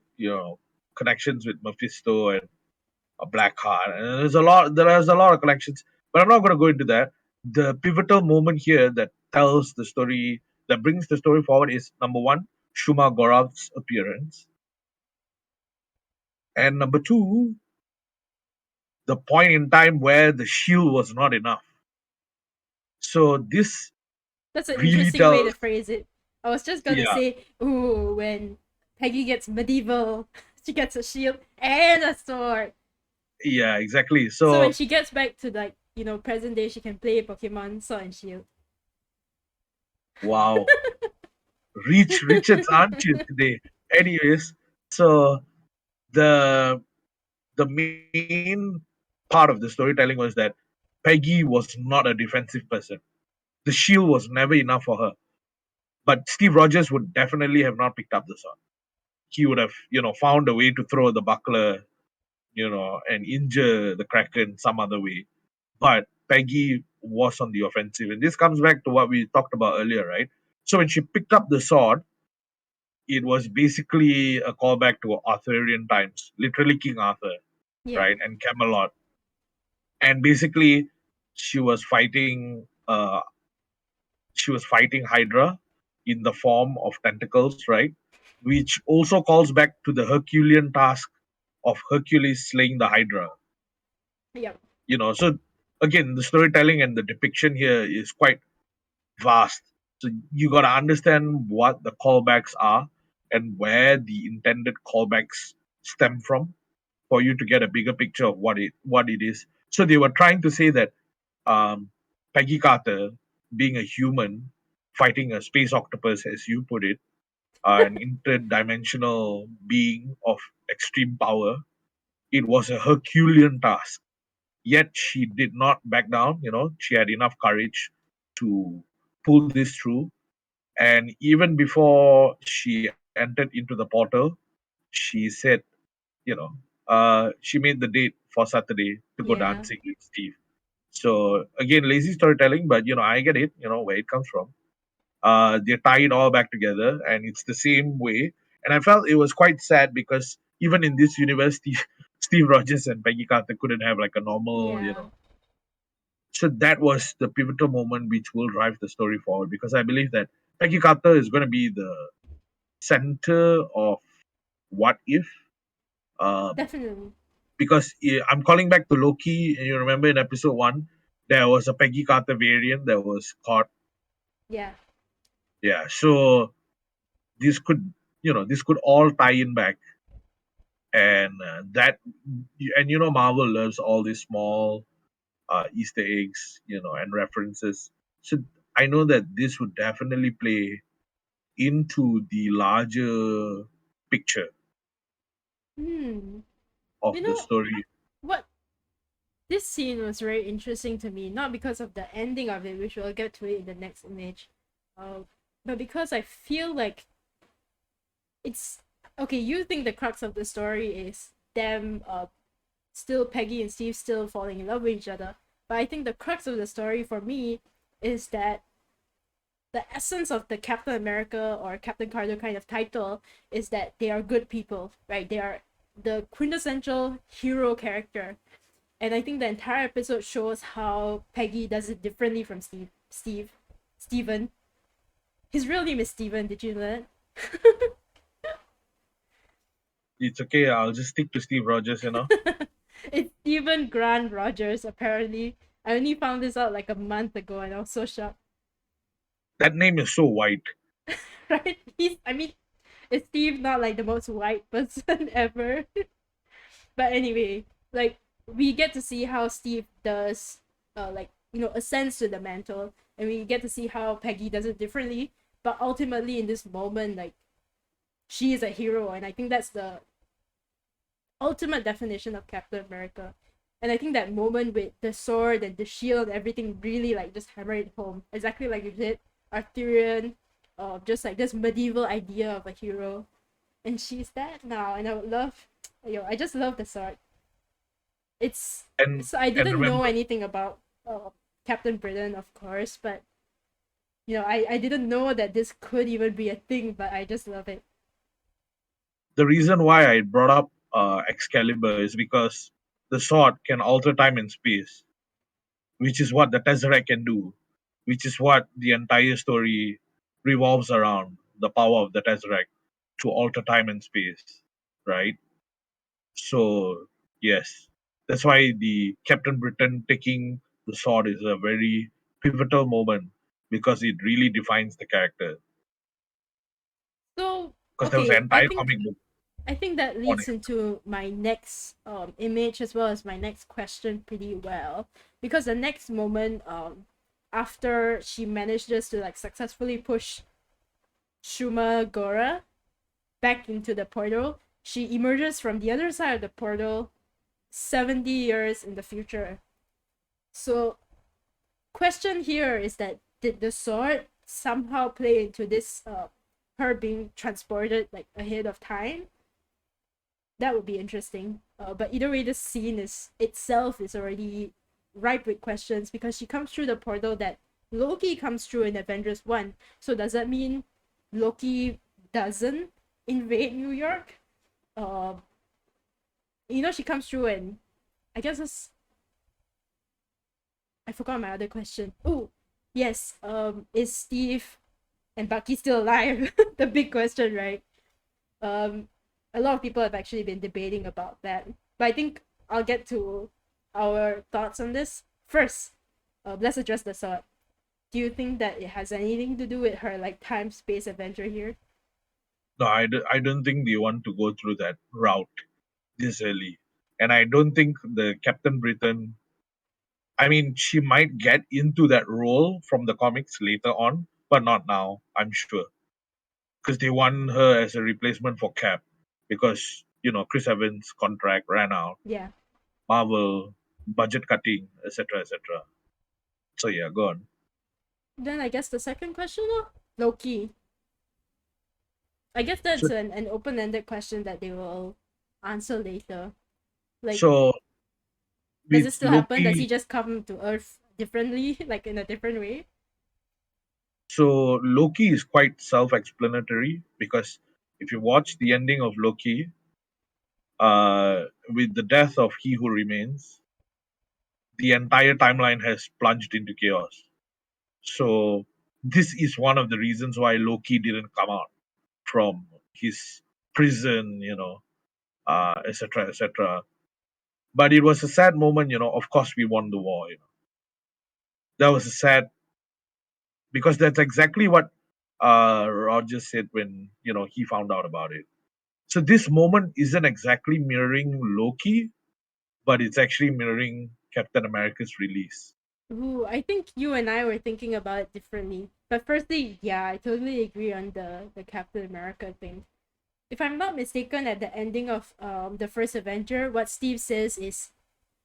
B: connections with Mephisto and a black heart, and there's a lot of collections, but I'm not going to go into that. The pivotal moment here that tells the story, that brings the story forward, is number one, Shuma Gorath's appearance, and number two, the point in time where the shield was not enough. So this
A: That's an
B: really
A: interesting way to
B: tells,
A: phrase it. I was just gonna
B: yeah,
A: say, ooh, when Peggy gets medieval, she gets a shield and a sword.
B: yeah, exactly.
A: So when
B: So
A: she gets back to like, present day, she can play Pokemon Sword and Shield.
B: wow, Richards aren't you today? Anyways, so the the main part of the storytelling was that Peggy was not a defensive person. The shield was never enough for her. But Steve Rogers would definitely have not picked up the sword. He would have, found a way to throw the buckler, and injure the Kraken some other way. But Peggy was on the offensive. And this comes back to what we talked about earlier, right? So when she picked up the sword, it was basically a callback to Arthurian times, literally King Arthur,
A: Yeah.
B: right? And Camelot. And basically, she was fighting Hydra in the form of tentacles, right? Which also calls back to the Herculean task of Hercules slaying the Hydra.
A: Yeah.
B: So again, the storytelling and the depiction here is quite vast. So you got to understand what the callbacks are and where the intended callbacks stem from for you to get a bigger picture of what it is. So they were trying to say that um, Peggy Carter, being a human fighting a space octopus, as you put it, an interdimensional being of extreme power, it was a Herculean task. Yet she did not back down. She had enough courage to pull this through. And even before she entered into the portal, she said, she made the date for Saturday to go
A: Yeah.
B: dancing with Steve. So again, lazy storytelling, but I get it, where it comes from. They tie it all back together, and it's the same way. And I felt it was quite sad because even in this universe, Steve Rogers and Peggy Carter couldn't have like a normal,
A: Yeah.
B: So that was the pivotal moment which will drive the story forward because I believe that Peggy Carter is going to be the center of what if. Um,
A: Definitely.
B: because I'm calling back to Loki, and you remember in episode one, there was a Peggy Carter variant that was caught.
A: Yeah.
B: Yeah, so this could, this could all tie in back, and Marvel loves all these small Easter eggs, and references. So I know that this would definitely play into the larger picture
A: Hmm.
B: of
A: You
B: the
A: know
B: story.
A: what? This scene was very interesting to me, not because of the ending of it, which we'll get to it in the next image, uh, but because I feel like it's okay. You think the crux of the story is them, still Peggy and Steve still falling in love with each other, but I think the crux of the story for me is that the essence of the Captain America or Captain Carter kind of title is that they are good people, right? They are the quintessential hero character. And I think the entire episode shows how Peggy does it differently from Steven. His real name is Steven, did you know that?
B: It's okay. I'll just stick to Steve Rogers.
A: It's Steven Grant Rogers, apparently. I only found this out like a month ago and I was so shocked.
B: That name is so white.
A: Right? I mean, is Steve not like the most white person ever? But anyway, like we get to see how Steve does, ascends to the mantle, and we get to see how Peggy does it differently. But ultimately, in this moment, like she is a hero, and I think that's the ultimate definition of Captain America. And I think that moment with the sword and the shield, everything really like just hammer it home. Exactly like you did, Arthurian, just like this medieval idea of a hero. And she's that now, and I would love, I just love the sword.
B: And
A: So I
B: and
A: didn't know
B: remember,
A: anything about Captain Britain, of course, but I didn't know that this could even be a thing, but I just love it.
B: the reason why I brought up Excalibur is because the sword can alter time and space, which is what the Tesseract can do, which is what the entire story revolves around the power of the Tesseract to alter time and space, right? So, yes, that's why the Captain Britain taking the sword is a very pivotal moment because it really defines the character.
A: So
B: Because there was an
A: okay,
B: entire comic book
A: I think that
B: on
A: leads
B: it.
A: into my next image as well as my next question pretty well, because the next moment, after she manages to like successfully push Shuma Gora back into the portal, she emerges from the other side of the portal 70 years in the future. So, question here is that did the sword somehow play into this her being transported like ahead of time? That would be interesting. But either way, this scene is itself is already ripe with questions because she comes through the portal that Loki comes through in Avengers 1. So does that mean Loki doesn't invade New York? Uh, she comes through and I guess it's, I forgot my other question. Oh, yes. Is Steve and Bucky still alive? The big question, right? Um, a lot of people have actually been debating about that, but I think I'll get to our thoughts on this first. Let's address the sword. Do you think that it has anything to do with her like time space adventure here?
B: No, I don't think they want to go through that route this early. And I don't think the Captain Britain, I mean, she might get into that role from the comics later on, but not now, I'm sure. Because they want her as a replacement for Cap. Because, Chris Evans' contract ran out,
A: Yeah.
B: Marvel, budget cutting, etc., etc. So, yeah, go on.
A: Then I guess the second question, Loki. I guess
B: So,
A: that's an open-ended question that they will answer later. Like,
B: so
A: does
B: with
A: it still happen? Does he
B: Loki,
A: just come to Earth differently, like in a different way?
B: so Loki is quite self-explanatory because if you watch the ending of Loki, with the death of He Who Remains, the entire timeline has plunged into chaos. So this is one of the reasons why Loki didn't come out from his prison, etc., etc. But it was a sad moment, Of course, we won the war. That was a sad because that's exactly what Roger said when he found out about it. So this moment isn't exactly mirroring Loki, but it's actually mirroring Captain America's release.
A: Ooh, I think you and I were thinking about it differently. But firstly, yeah, I totally agree on the Captain America thing. If I'm not mistaken, at the ending of the first Avenger, what Steve says is,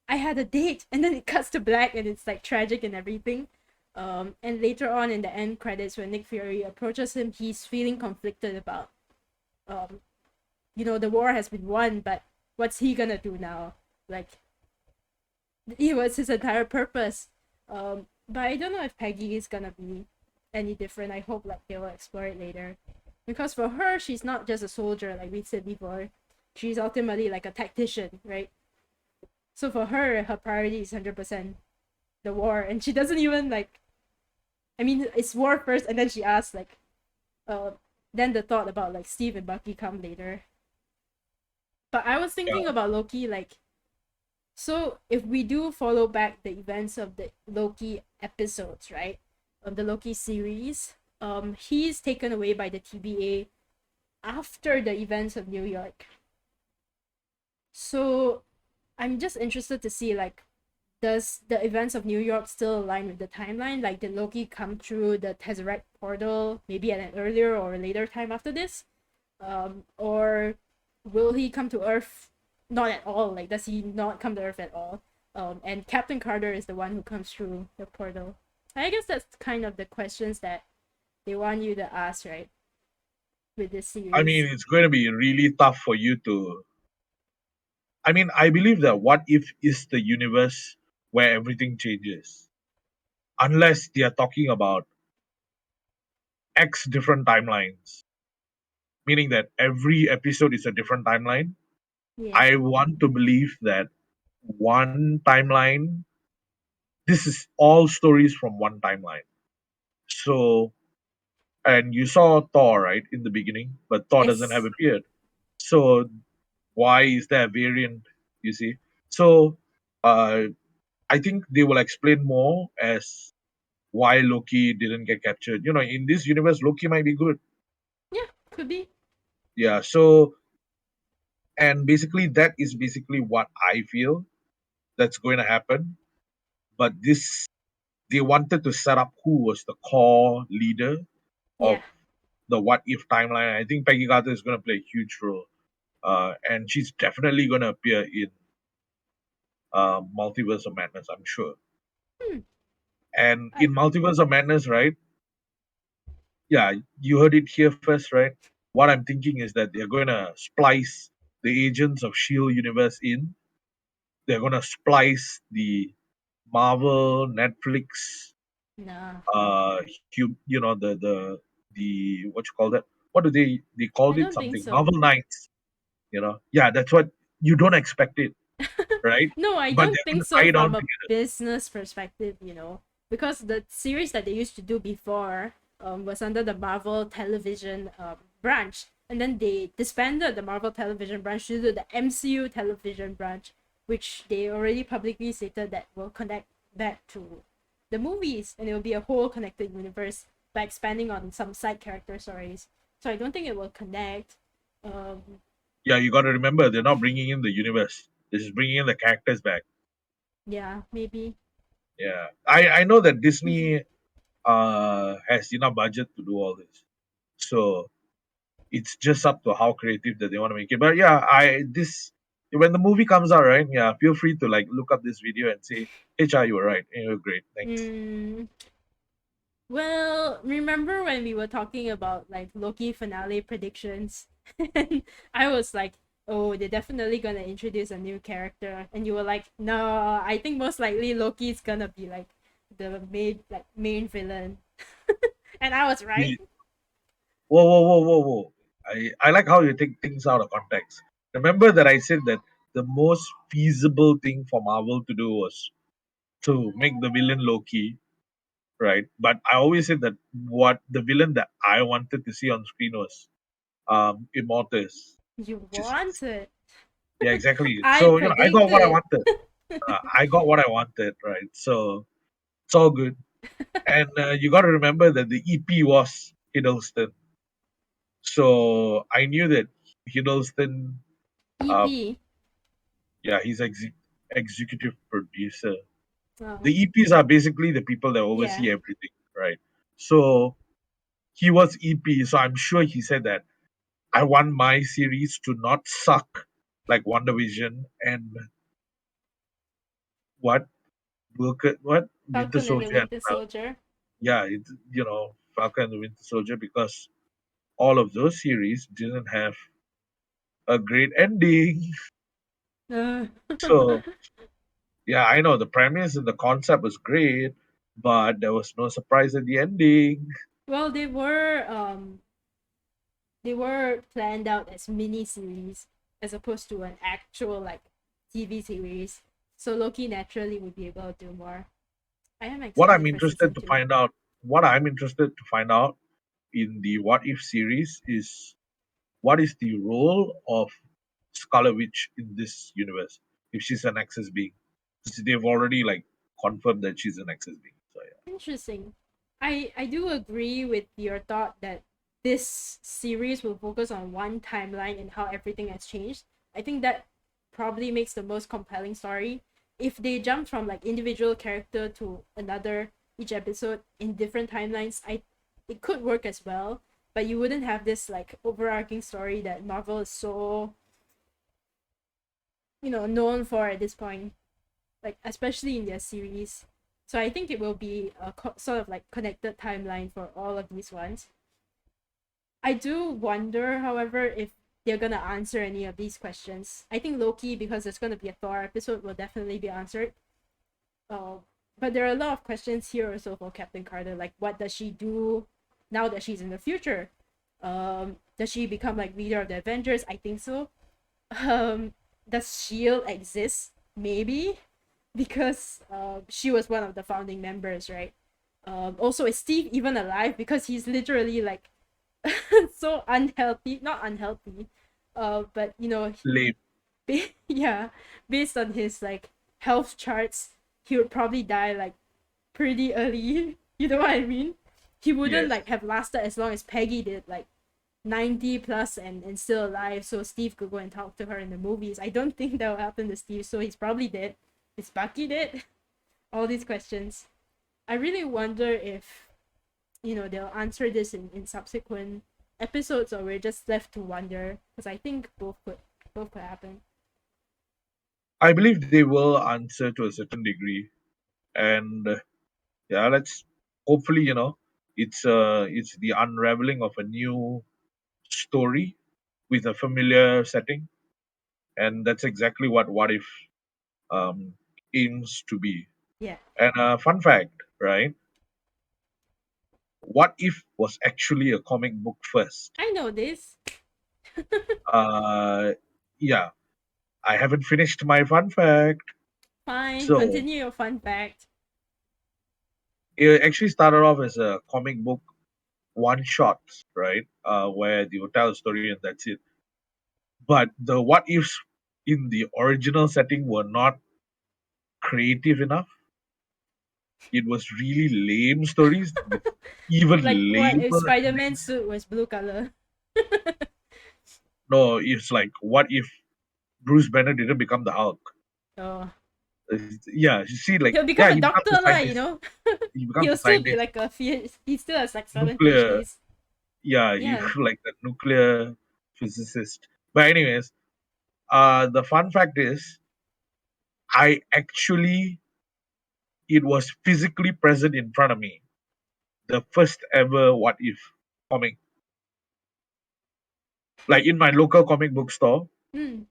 A: "I had a date," and then it cuts to black, and it's like tragic and everything. And later on in the end credits, when Nick Fury approaches him, he's feeling conflicted about, um, the war has been won, but what's he gonna do now? Like, it was his entire purpose. But I don't know if Peggy is gonna be any different. I hope like they will explore it later, because for her, she's not just a soldier like we said before. She's ultimately like a tactician, right? So for her, her priority is 100% the war, and she doesn't even like. I mean, it's war first, and then she asks like, uh, then the thought about like Steve and Bucky come later. But I was thinking
B: Yeah.
A: about Loki like, so if we do follow back the events of the Loki episodes, right? Of the Loki series, he's taken away by the TVA after the events of New York. So I'm just interested to see like, does the events of New York still align with the timeline? Like, did Loki come through the Tesseract portal maybe at an earlier or later time after this? Or will he come to Earth not at all? Like, does he not come to Earth at all? And Captain Carter is the one who comes through the portal. I guess that's kind of the questions that they want you to ask, right? With this
B: I mean,
A: series.
B: it's going to be really tough for you to. I mean, I believe that what if is the universe where everything changes, unless they are talking about X different timelines, meaning that every episode is a different timeline.
A: Yeah.
B: I want to believe that one timeline, this is all stories from one timeline. So, and you saw Thor, right, in the beginning, but Thor doesn't have
A: Yes.
B: a beard. So, why is there a variant, you see? So, uh, I think they will explain more as why Loki didn't get captured. In this universe, Loki might be good.
A: Yeah, could be.
B: Yeah. So, and basically, that is basically what I feel that's going to happen. But they wanted to set up who was the core leader
A: Yeah.
B: of the what if timeline. I think Peggy Carter is going to play a huge role. and she's definitely going to appear in Multiverse of Madness, I'm sure.
A: Hmm.
B: And
A: I
B: in Multiverse of Madness, right? Yeah, you heard it here first, right? What I'm thinking is that they're going to splice the Agents of Shield universe in. They're going to splice the Marvel, Netflix,
A: nah.
B: the what you call that? What do they
A: I
B: called it
A: don't think
B: something?
A: so.
B: Marvel Knights. Yeah, that's what you don't expect it, right?
A: No, I
B: But
A: don't
B: they're going
A: think
B: to
A: so
B: tie it on
A: from a
B: together.
A: business perspective, because the series that they used to do before was under the Marvel television branch. And then they disbanded the Marvel television branch to do the MCU television branch, which they already publicly stated that will connect back to the movies and it will be a whole connected universe by expanding on some side character stories. So I don't think it will connect. Um,
B: Yeah, you got to remember they're not bringing in the universe. They're just bringing in the characters back.
A: yeah, maybe.
B: Yeah, I know that Disney has enough budget to do all this, so it's just up to how creative that they want to make it. But yeah, I this when the movie comes out, right? Yeah, feel free to like look up this video and say, "Hey, Char, you were right. You were great. Thanks."
A: Mm, well, remember when we were talking about like Loki finale predictions? And I was like, oh, they're definitely gonna introduce a new character. And you were like, no, I think most likely Loki's gonna be like the main villain. And I was right.
B: Whoa, whoa, whoa, whoa, whoa. I like how you take things out of context. Remember that I said that the most feasible thing for Marvel to do was to make the villain Loki, right? But I always said that what the villain that I wanted to see on screen was Immortus.
A: You
B: Which is,
A: want it.
B: yeah, exactly.
A: I
B: So, I got what I
A: predicted.
B: wanted. I got what I wanted, right? So, it's all good. And you got to remember that the EP was Hiddleston. So, I knew that Hiddleston uh,
A: EP.
B: yeah, he's executive producer.
A: Oh,
B: The EPs are basically the people that
A: yeah.
B: oversee everything, right? So he was EP, so I'm sure he said that I want my series to not suck like WandaVision and what what Winter
A: Falcon and the
B: Soldier and
A: Winter Soldier.
B: yeah, it's Falcon and the Winter Soldier because all of those series didn't have a great ending.
A: Uh,
B: So yeah, I know the premise and the concept was great, but there was no surprise at the ending.
A: well, they were planned out as mini series as opposed to an actual like TV series. So Loki naturally would be able to do more. I am
B: What I'm
A: excited for
B: interested
A: season
B: to
A: 2.
B: find out, what I'm interested to find out in the What If series is what is the role of Scarlet Witch in this universe if she's an Access being. Since they've already like confirmed that she's an Access being. So yeah.
A: Interesting. I do agree with your thought that this series will focus on one timeline and how everything has changed. I think that probably makes the most compelling story. If they jump from like individual character to another each episode in different timelines, I it could work as well. But you wouldn't have this like overarching story that Marvel is so known for at this point, like especially in their series. So I think it will be a sort of like connected timeline for all of these ones. I do wonder, however, if they're gonna answer any of these questions. I think Loki, because there's gonna be a Thor episode, will definitely be answered. Uh, but there are a lot of questions here also for Captain Carter, like what does she do now that she's in the future? Does she become like leader of the Avengers? I think so. Um, does Shield exist? Maybe, because she was one of the founding members, right? Also, is Steve even alive? Because he's literally like so unhealthy, not unhealthy, but
B: Lame.
A: yeah, based on his like health charts, he would probably die like pretty early. You know what I mean? He wouldn't
B: Yes.
A: like have lasted as long as Peggy did, like 90 plus and still alive, so Steve could go and talk to her in the movies. I don't think that will happen to Steve, so he's probably dead. Is Bucky dead? All these questions. I really wonder if they'll answer this in subsequent episodes, or we're just left to wonder, because I think both could. both could happen.
B: I believe they will answer to a certain degree, and yeah, let's hopefully it's the unraveling of a new story with a familiar setting, and that's exactly what if um, aims to be.
A: Yeah,
B: And fun fact, right? What if was actually a comic book first.
A: I know this.
B: Uh, yeah, I haven't finished my fun fact.
A: Fine,
B: So
A: continue your fun fact.
B: it actually started off as a comic book one shots, right? Where they would tell a story and that's it. But the what ifs in the original setting were not creative enough. It was really lame stories with even
A: Like, what if
B: lamer
A: Spider-Man's
B: endings.
A: suit was blue color?
B: No, it's like what if Bruce Banner didn't become the Hulk?
A: Oh,
B: Yeah, you see, like
A: he'll become
B: yeah,
A: a
B: he becomes
A: doctor
B: a
A: lah. You
B: scientist.
A: know,
B: He becomes
A: he'll
B: a
A: still be
B: scientist.
A: like he still has like 7
B: Nuclear,
A: PhDs.
B: yeah, you
A: Yeah.
B: like the nuclear physicist. But anyways, the fun fact is, I actually it was physically present in front of me. The first ever What If comic, like in my local comic book store,
A: Hmm.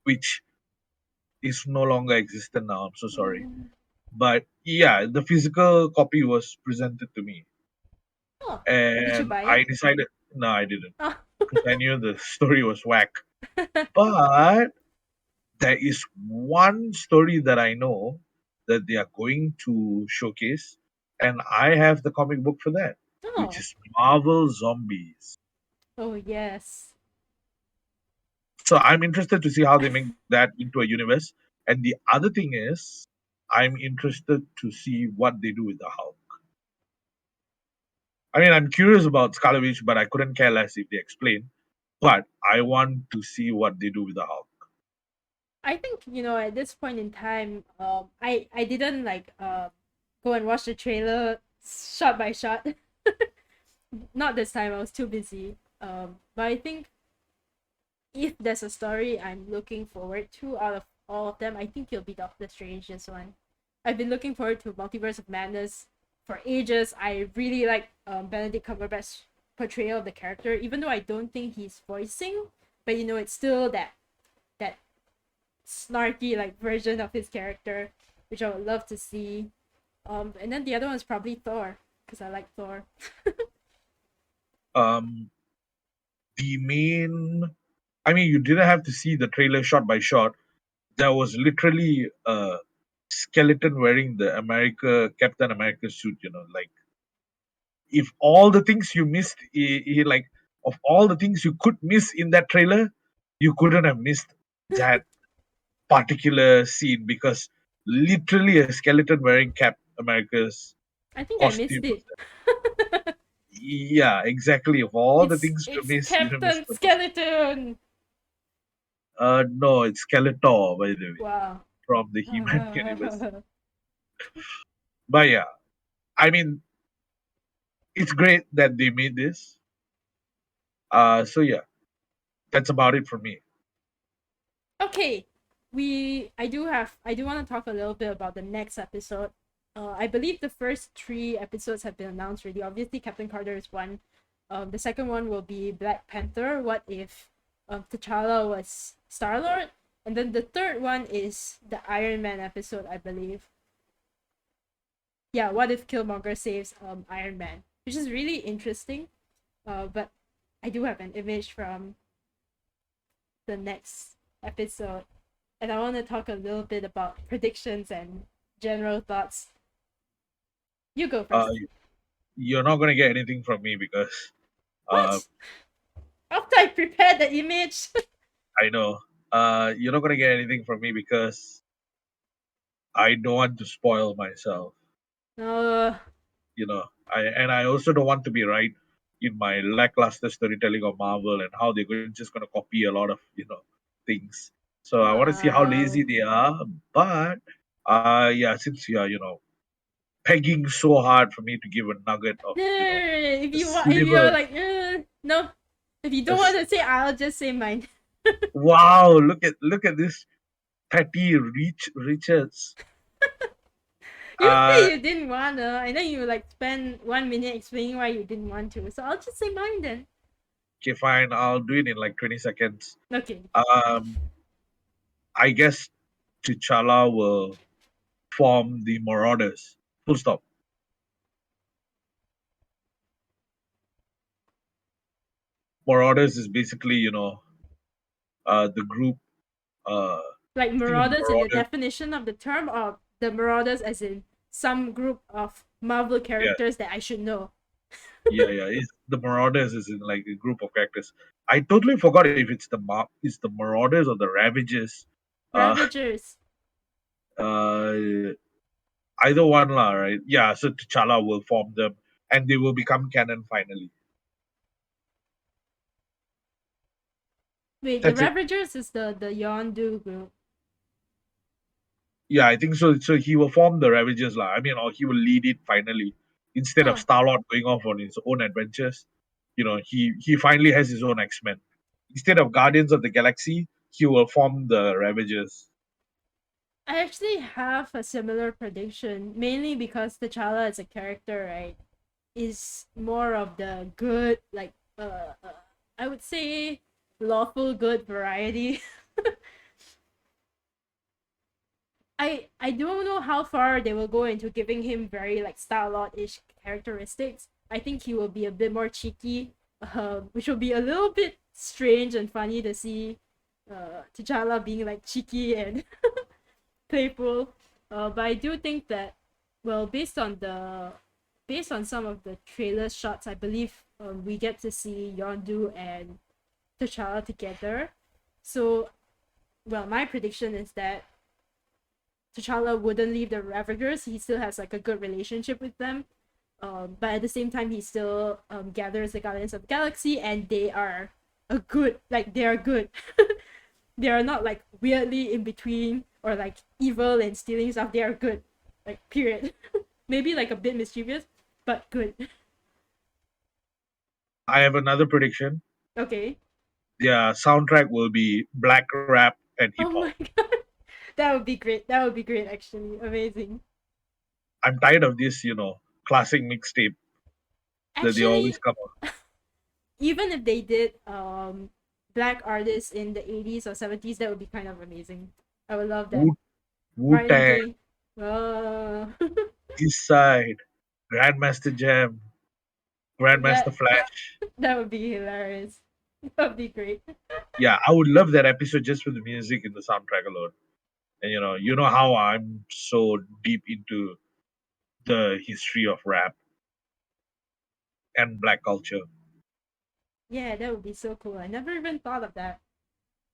B: which is no longer existent now. I'm so sorry,
A: Mm.
B: but yeah, the physical copy was presented to me,
A: Oh, did you
B: and
A: buy
B: I
A: it?
B: decided no, I didn't,
A: Oh.
B: because I knew the story was whack. But there is one story that I know that they are going to showcase, and I have the comic book for that, which
A: Oh.
B: is Marvel Zombies.
A: Oh yes.
B: So I'm interested to see how they make that into a universe. And the other thing is, I'm interested to see what they do with the Hulk. I mean, I'm curious about Scarlet Witch, but I couldn't care less if they explain. But I want to see what they do with the Hulk.
A: I think at this point in time, I didn't like go and watch the trailer shot by shot. Not this time. I was too busy. But I think if there's a story I'm looking forward to out of all of them, I think it'll be Doctor Strange. This one. I've been looking forward to Multiverse of Madness for ages. I really like Benedict Cumberbatch's portrayal of the character, even though I don't think he's voicing, but it's still that snarky like version of his character, which I would love to see. And then the other one is probably Thor, because I like Thor.
B: Um, the main, I mean, you didn't have to see the trailer shot by shot. There was literally a skeleton wearing the Captain America suit. Like if all the things you missed, like of all the things you could miss in that trailer, you couldn't have missed that particular scene because literally a skeleton wearing Cap America's
A: I think I
B: costume
A: missed
B: was
A: it.
B: there. Yeah, exactly. Of all the things to
A: It's
B: miss, you missed
A: Captain
B: the most.
A: Skeleton.
B: No, it's Skeletor, by the way,
A: Wow.
B: from the He-Man universe. But yeah, I mean, it's great that they made this. So yeah, that's about it for me.
A: Okay, I do want to talk a little bit about the next episode. I believe the first 3 episodes have been announced already. Obviously, Captain Carter is one. The second one will be Black Panther. What if T'Challa was Star Lord? And then the third one is the Iron Man episode, I believe. Yeah, what if Killmonger saves Iron Man, which is really interesting. But I do have an image from the next episode, and I want to talk a little bit about predictions and general thoughts. You go
B: Uh,
A: first.
B: you're not gonna get anything from me because uh,
A: What? After I prepared the image?
B: I know you're not gonna get anything from me because I don't want to spoil myself.
A: uh,
B: I also don't want to be right in my lackluster storytelling of Marvel and how they're just gonna copy a lot of things. So I want to see how lazy
A: wow.
B: they are. But yeah, since you are pegging so hard for me to give a nugget of
A: No, no, no, no, no.
B: a
A: If you're
B: sliver,
A: like, no. If you
B: a
A: don't want to say, I'll just say mine.
B: Wow, look at this petty Richards.
A: You
B: Uh,
A: say you didn't wanna, and then you like spend 1 minute explaining why you didn't want to. So I'll just say mine then.
B: okay, fine. I'll do it in like 20 seconds.
A: Okay.
B: Um, I guess T'Challa will form the Marauders. Full stop. Marauders is basically, the group.
A: Like
B: I think the
A: marauders in the
B: Marauders.
A: definition of the term, or the marauders as in some group of Marvel
B: Yeah,
A: characters that I should know.
B: yeah. The Marauders is in like a group of characters. I totally forgot if it's the Marauders or the Ravagers. Uh,
A: Ravagers.
B: uh, Either one, lah, right? Yeah. So T'Challa will form them, and they will become canon finally.
A: Wait, the
B: That's it.
A: Ravagers is the Yondu group.
B: Yeah, I think so. So he will form the Ravagers, lah. I mean, or he will lead it finally instead of
A: Huh.
B: Star Lord going off on his own adventures. He finally has his own X Men. Instead of Guardians of the Galaxy, he will form the Ravagers.
A: I actually have a similar prediction, mainly because T'Challa as a character, right, is more of the good, like, I would say lawful good variety. I don't know how far they will go into giving him very like Star Lord ish characteristics. I think he will be a bit more cheeky, which will be a little bit strange and funny to see T'Challa being like cheeky and playful. But I do think that, well, based on some of the trailer shots, I believe we get to see Yondu and T'Challa together. So, well, my prediction is that T'Challa wouldn't leave the Ravagers. He still has like a good relationship with them. But at the same time, he still gathers the Guardians of the Galaxy, and they are a good, like they are good. They are not like weirdly in between or like evil and stealing stuff. They are good, like period. Maybe like a bit mischievous, but good.
B: I have another prediction.
A: Okay.
B: Their soundtrack will be black rap and hip
A: Oh
B: hop.
A: my god, that would be great. That would be great. Actually, amazing.
B: I'm tired of this, classic mixtape that they always
A: Actually,
B: come on.
A: even if they did black artists in the 80s or 70s, that would be kind of amazing. I would love that.
B: Wu Wu
A: Martin
B: Tang,
A: Gaye. Oh,
B: East Side, Grandmaster Jam, Grandmaster
A: that
B: Flash.
A: that would be hilarious. That would be great.
B: Yeah, I would love that episode just for the music and the soundtrack alone. And you know how I'm so deep into the history of rap and black culture.
A: Yeah, that would be so cool. I never even thought of that.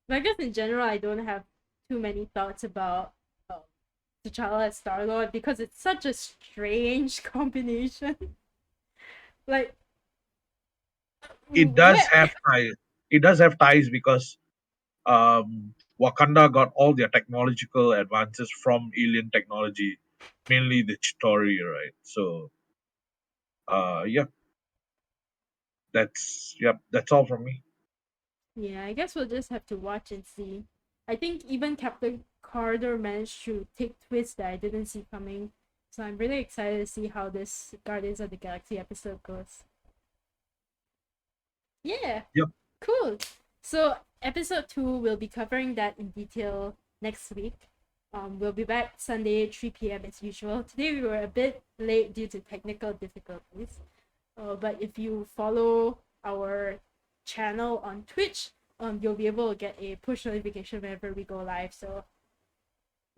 A: But I guess in general, I don't have too many thoughts about uh, T'Challa as Star Lord because it's such a strange combination. Like,
B: It does
A: where?
B: have ties. It does have ties because Wakanda got all their technological advances from alien technology, mainly the Chitauri, right? So, yeah, that's all from me.
A: Yeah, I guess we'll just have to watch and see. I think even Captain Carter managed to take twists that I didn't see coming. So I'm really excited to see how this Guardians of the Galaxy episode goes. Yeah,
B: Yep.
A: cool. So episode 2, we'll be covering that in detail next week. We'll be back Sunday 3 p.m. as usual. Today we were a bit late due to technical difficulties. But if you follow our channel on Twitch, you'll be able to get a push notification whenever we go live. So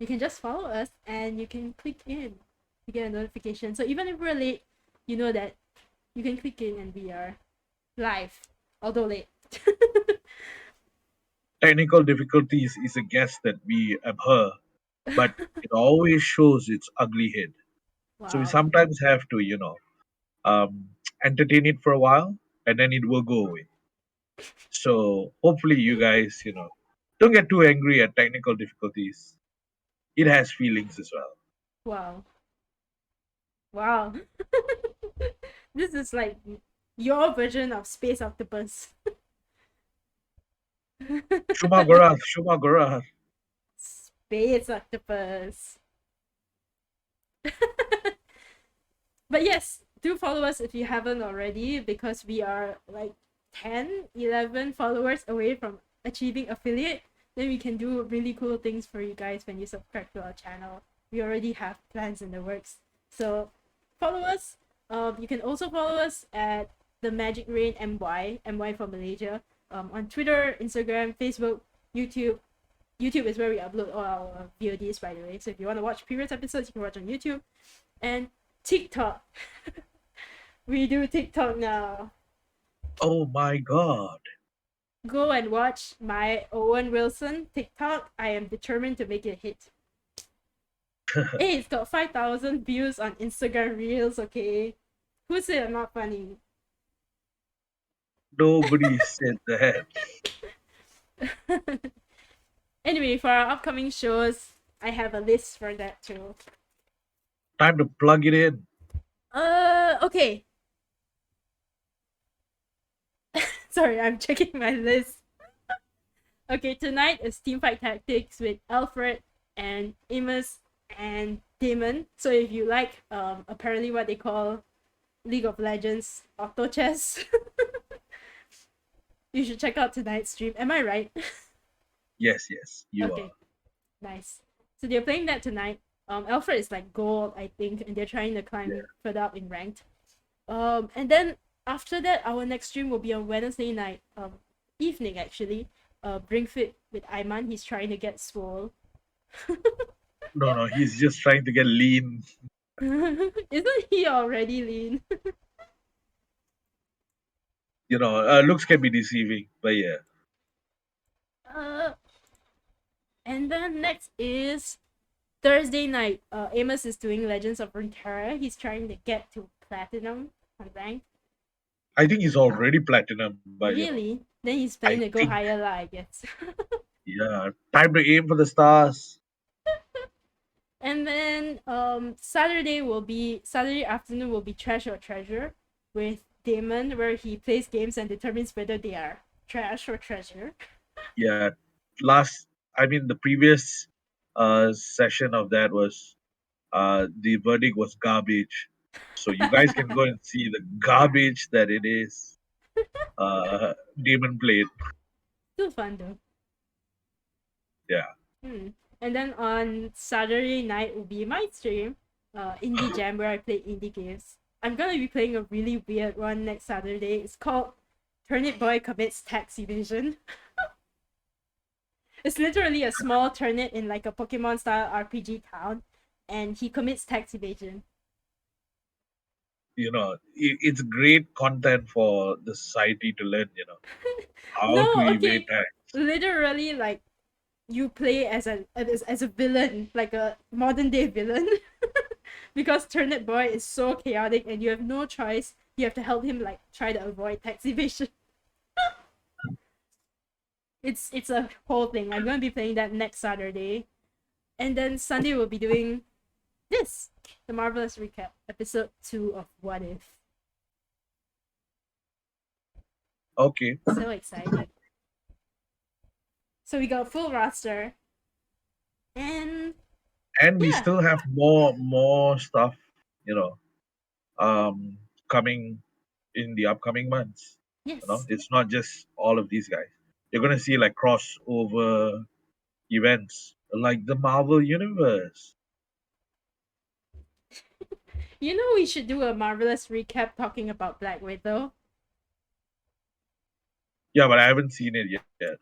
A: you can just follow us and you can click in to get a notification. So even if we're late, you know that you can click in and we are live, although late.
B: Technical difficulties is a guess that we abhor, but it always shows its ugly head. So we
A: Wow.
B: sometimes have to, um, entertain it for a while, and then it will go away. So hopefully you guys, don't get too angry at technical difficulties. It has feelings as well.
A: Wow. Wow. This is like your version of Space Octopus.
B: Shumagorath, Shumagorath.
A: Space octopus. But yes, do follow us if you haven't already, because we are like 10, 11 followers away from achieving affiliate. Then we can do really cool things for you guys when you subscribe to our channel. We already have plans in the works. So follow us. You can also follow us at the Magic Rain MY for Malaysia. On Twitter, Instagram, Facebook, YouTube. YouTube is where we upload all our VODs, by the way. So if you want to watch previous episodes, you can watch on YouTube. And TikTok. We do TikTok now.
B: Oh my god.
A: Go and watch my Owen Wilson TikTok. I am determined to make it a hit. Hey, it's got 5,000 views on Instagram Reels, okay? Who said I'm not funny?
B: Nobody said that.
A: Anyway, for our upcoming shows, I have a list for that too.
B: Time to plug it in.
A: Okay. Sorry, I'm checking my list. Okay, tonight is Teamfight Tactics with Alfred and Amos and Damon. So if you like apparently what they call League of Legends auto chess, you should check out tonight's stream. Am I right?
B: Yes, you
A: Okay,
B: are.
A: nice. So they're playing that tonight. Alfred is like gold, I think, and they're trying to
B: Yeah.
A: climb further up in ranked. And then after that, our next stream will be on Wednesday night, evening actually. Bring Fit with Ayman. He's trying to get swole.
B: No, he's just trying to get lean.
A: Isn't he already lean?
B: Looks can be deceiving, but yeah.
A: Uh, and then next is Thursday night. Amos is doing Legends of Runeterra. He's trying to get to platinum on rank.
B: I think he's already platinum, but
A: Really? Then he's
B: I
A: planning to go
B: think,
A: higher, I guess.
B: yeah, time to aim for the stars.
A: And then Saturday afternoon will be Trash or Treasure with Damon, where he plays games and determines whether they are trash or treasure.
B: Yeah, the previous session of that was the verdict was garbage. So you guys can go and see the garbage that it is. Demon played.
A: Still fun though.
B: Yeah.
A: Hmm. And then on Saturday night will be my stream, Indie Jam, where I play indie games. I'm gonna be playing a really weird one next Saturday. It's called Turnip Boy Commits Tax Evasion. It's literally a small turnip in like a Pokemon style RPG town, and he commits tax evasion.
B: It's great content for the society to learn, how to
A: No,
B: evade
A: okay.
B: tax.
A: Literally, like you play as a villain, like a modern day villain, because Turnip Boy is so chaotic, and you have no choice. You have to help him like try to avoid tax evasion. It's a whole thing. I'm gonna be playing that next Saturday, and then Sunday we'll be doing this, the Marvellous recap, episode 2 of What If.
B: Okay.
A: So excited. So we got full roster, and
B: And we
A: yeah,
B: still have more stuff, you know, coming in the upcoming months.
A: yes.
B: It's not just all of these guys. You're gonna see like crossover events like the Marvel Universe.
A: You know we should do a Marvelous recap talking about Black Widow.
B: Yeah, but I haven't seen it yet.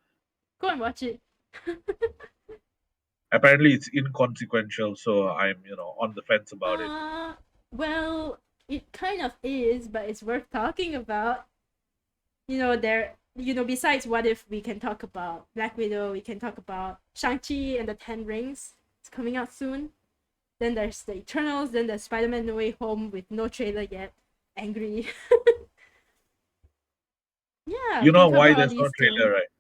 A: Go and watch it.
B: Apparently, it's inconsequential, so I'm on the fence about it.
A: Well, it kind of is, but it's worth talking about. Besides What If, we can talk about Black Widow, we can talk about Shang-Chi and the Ten Rings. It's coming out soon. Then there's the Eternals, then there's Spider-Man No Way Home with no trailer yet. Angry. Yeah,
B: You
A: we can
B: know
A: cover
B: why
A: all
B: there's no
A: these too.
B: trailer, right?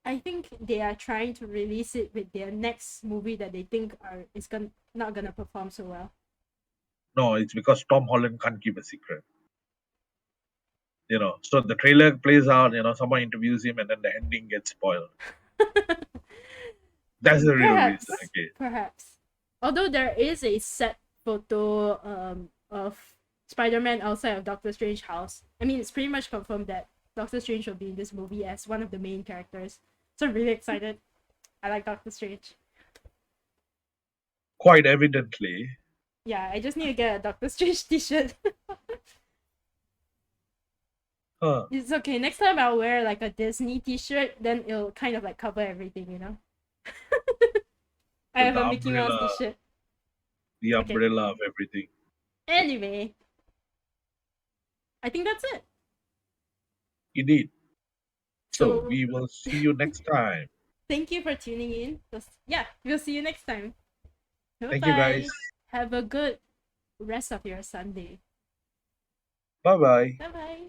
A: I think they are trying to release it with their next movie that they think not gonna perform so well.
B: No, it's because Tom Holland can't keep a secret. So the trailer plays out, someone interviews him, and then the ending gets spoiled. That's the real reason.
A: Perhaps,
B: Okay.
A: perhaps. Although there is a set photo of Spider-Man outside of Doctor Strange house. I mean, it's pretty much confirmed that Doctor Strange will be in this movie as one of the main characters. So I'm really excited. I like Doctor Strange.
B: Quite evidently.
A: Yeah, I just need to get a Doctor Strange t-shirt.
B: Huh.
A: It's okay. Next time I'll wear like a Disney t-shirt, then it'll kind of like cover everything, you know? I
B: With
A: have
B: the
A: a Mickey Mouse
B: umbrella,
A: t-shirt.
B: the
A: Okay.
B: umbrella of everything.
A: Anyway, I think that's it.
B: Indeed. So
A: So
B: we will see you next time.
A: thank you for tuning in. Yeah, we'll see you next time. Bye
B: Thank you, guys.
A: bye. Have a good rest of your Sunday.
B: Bye bye.
A: Bye bye.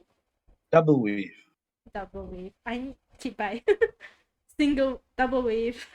B: Double wave.
A: Double wave. I keep by. Single double wave.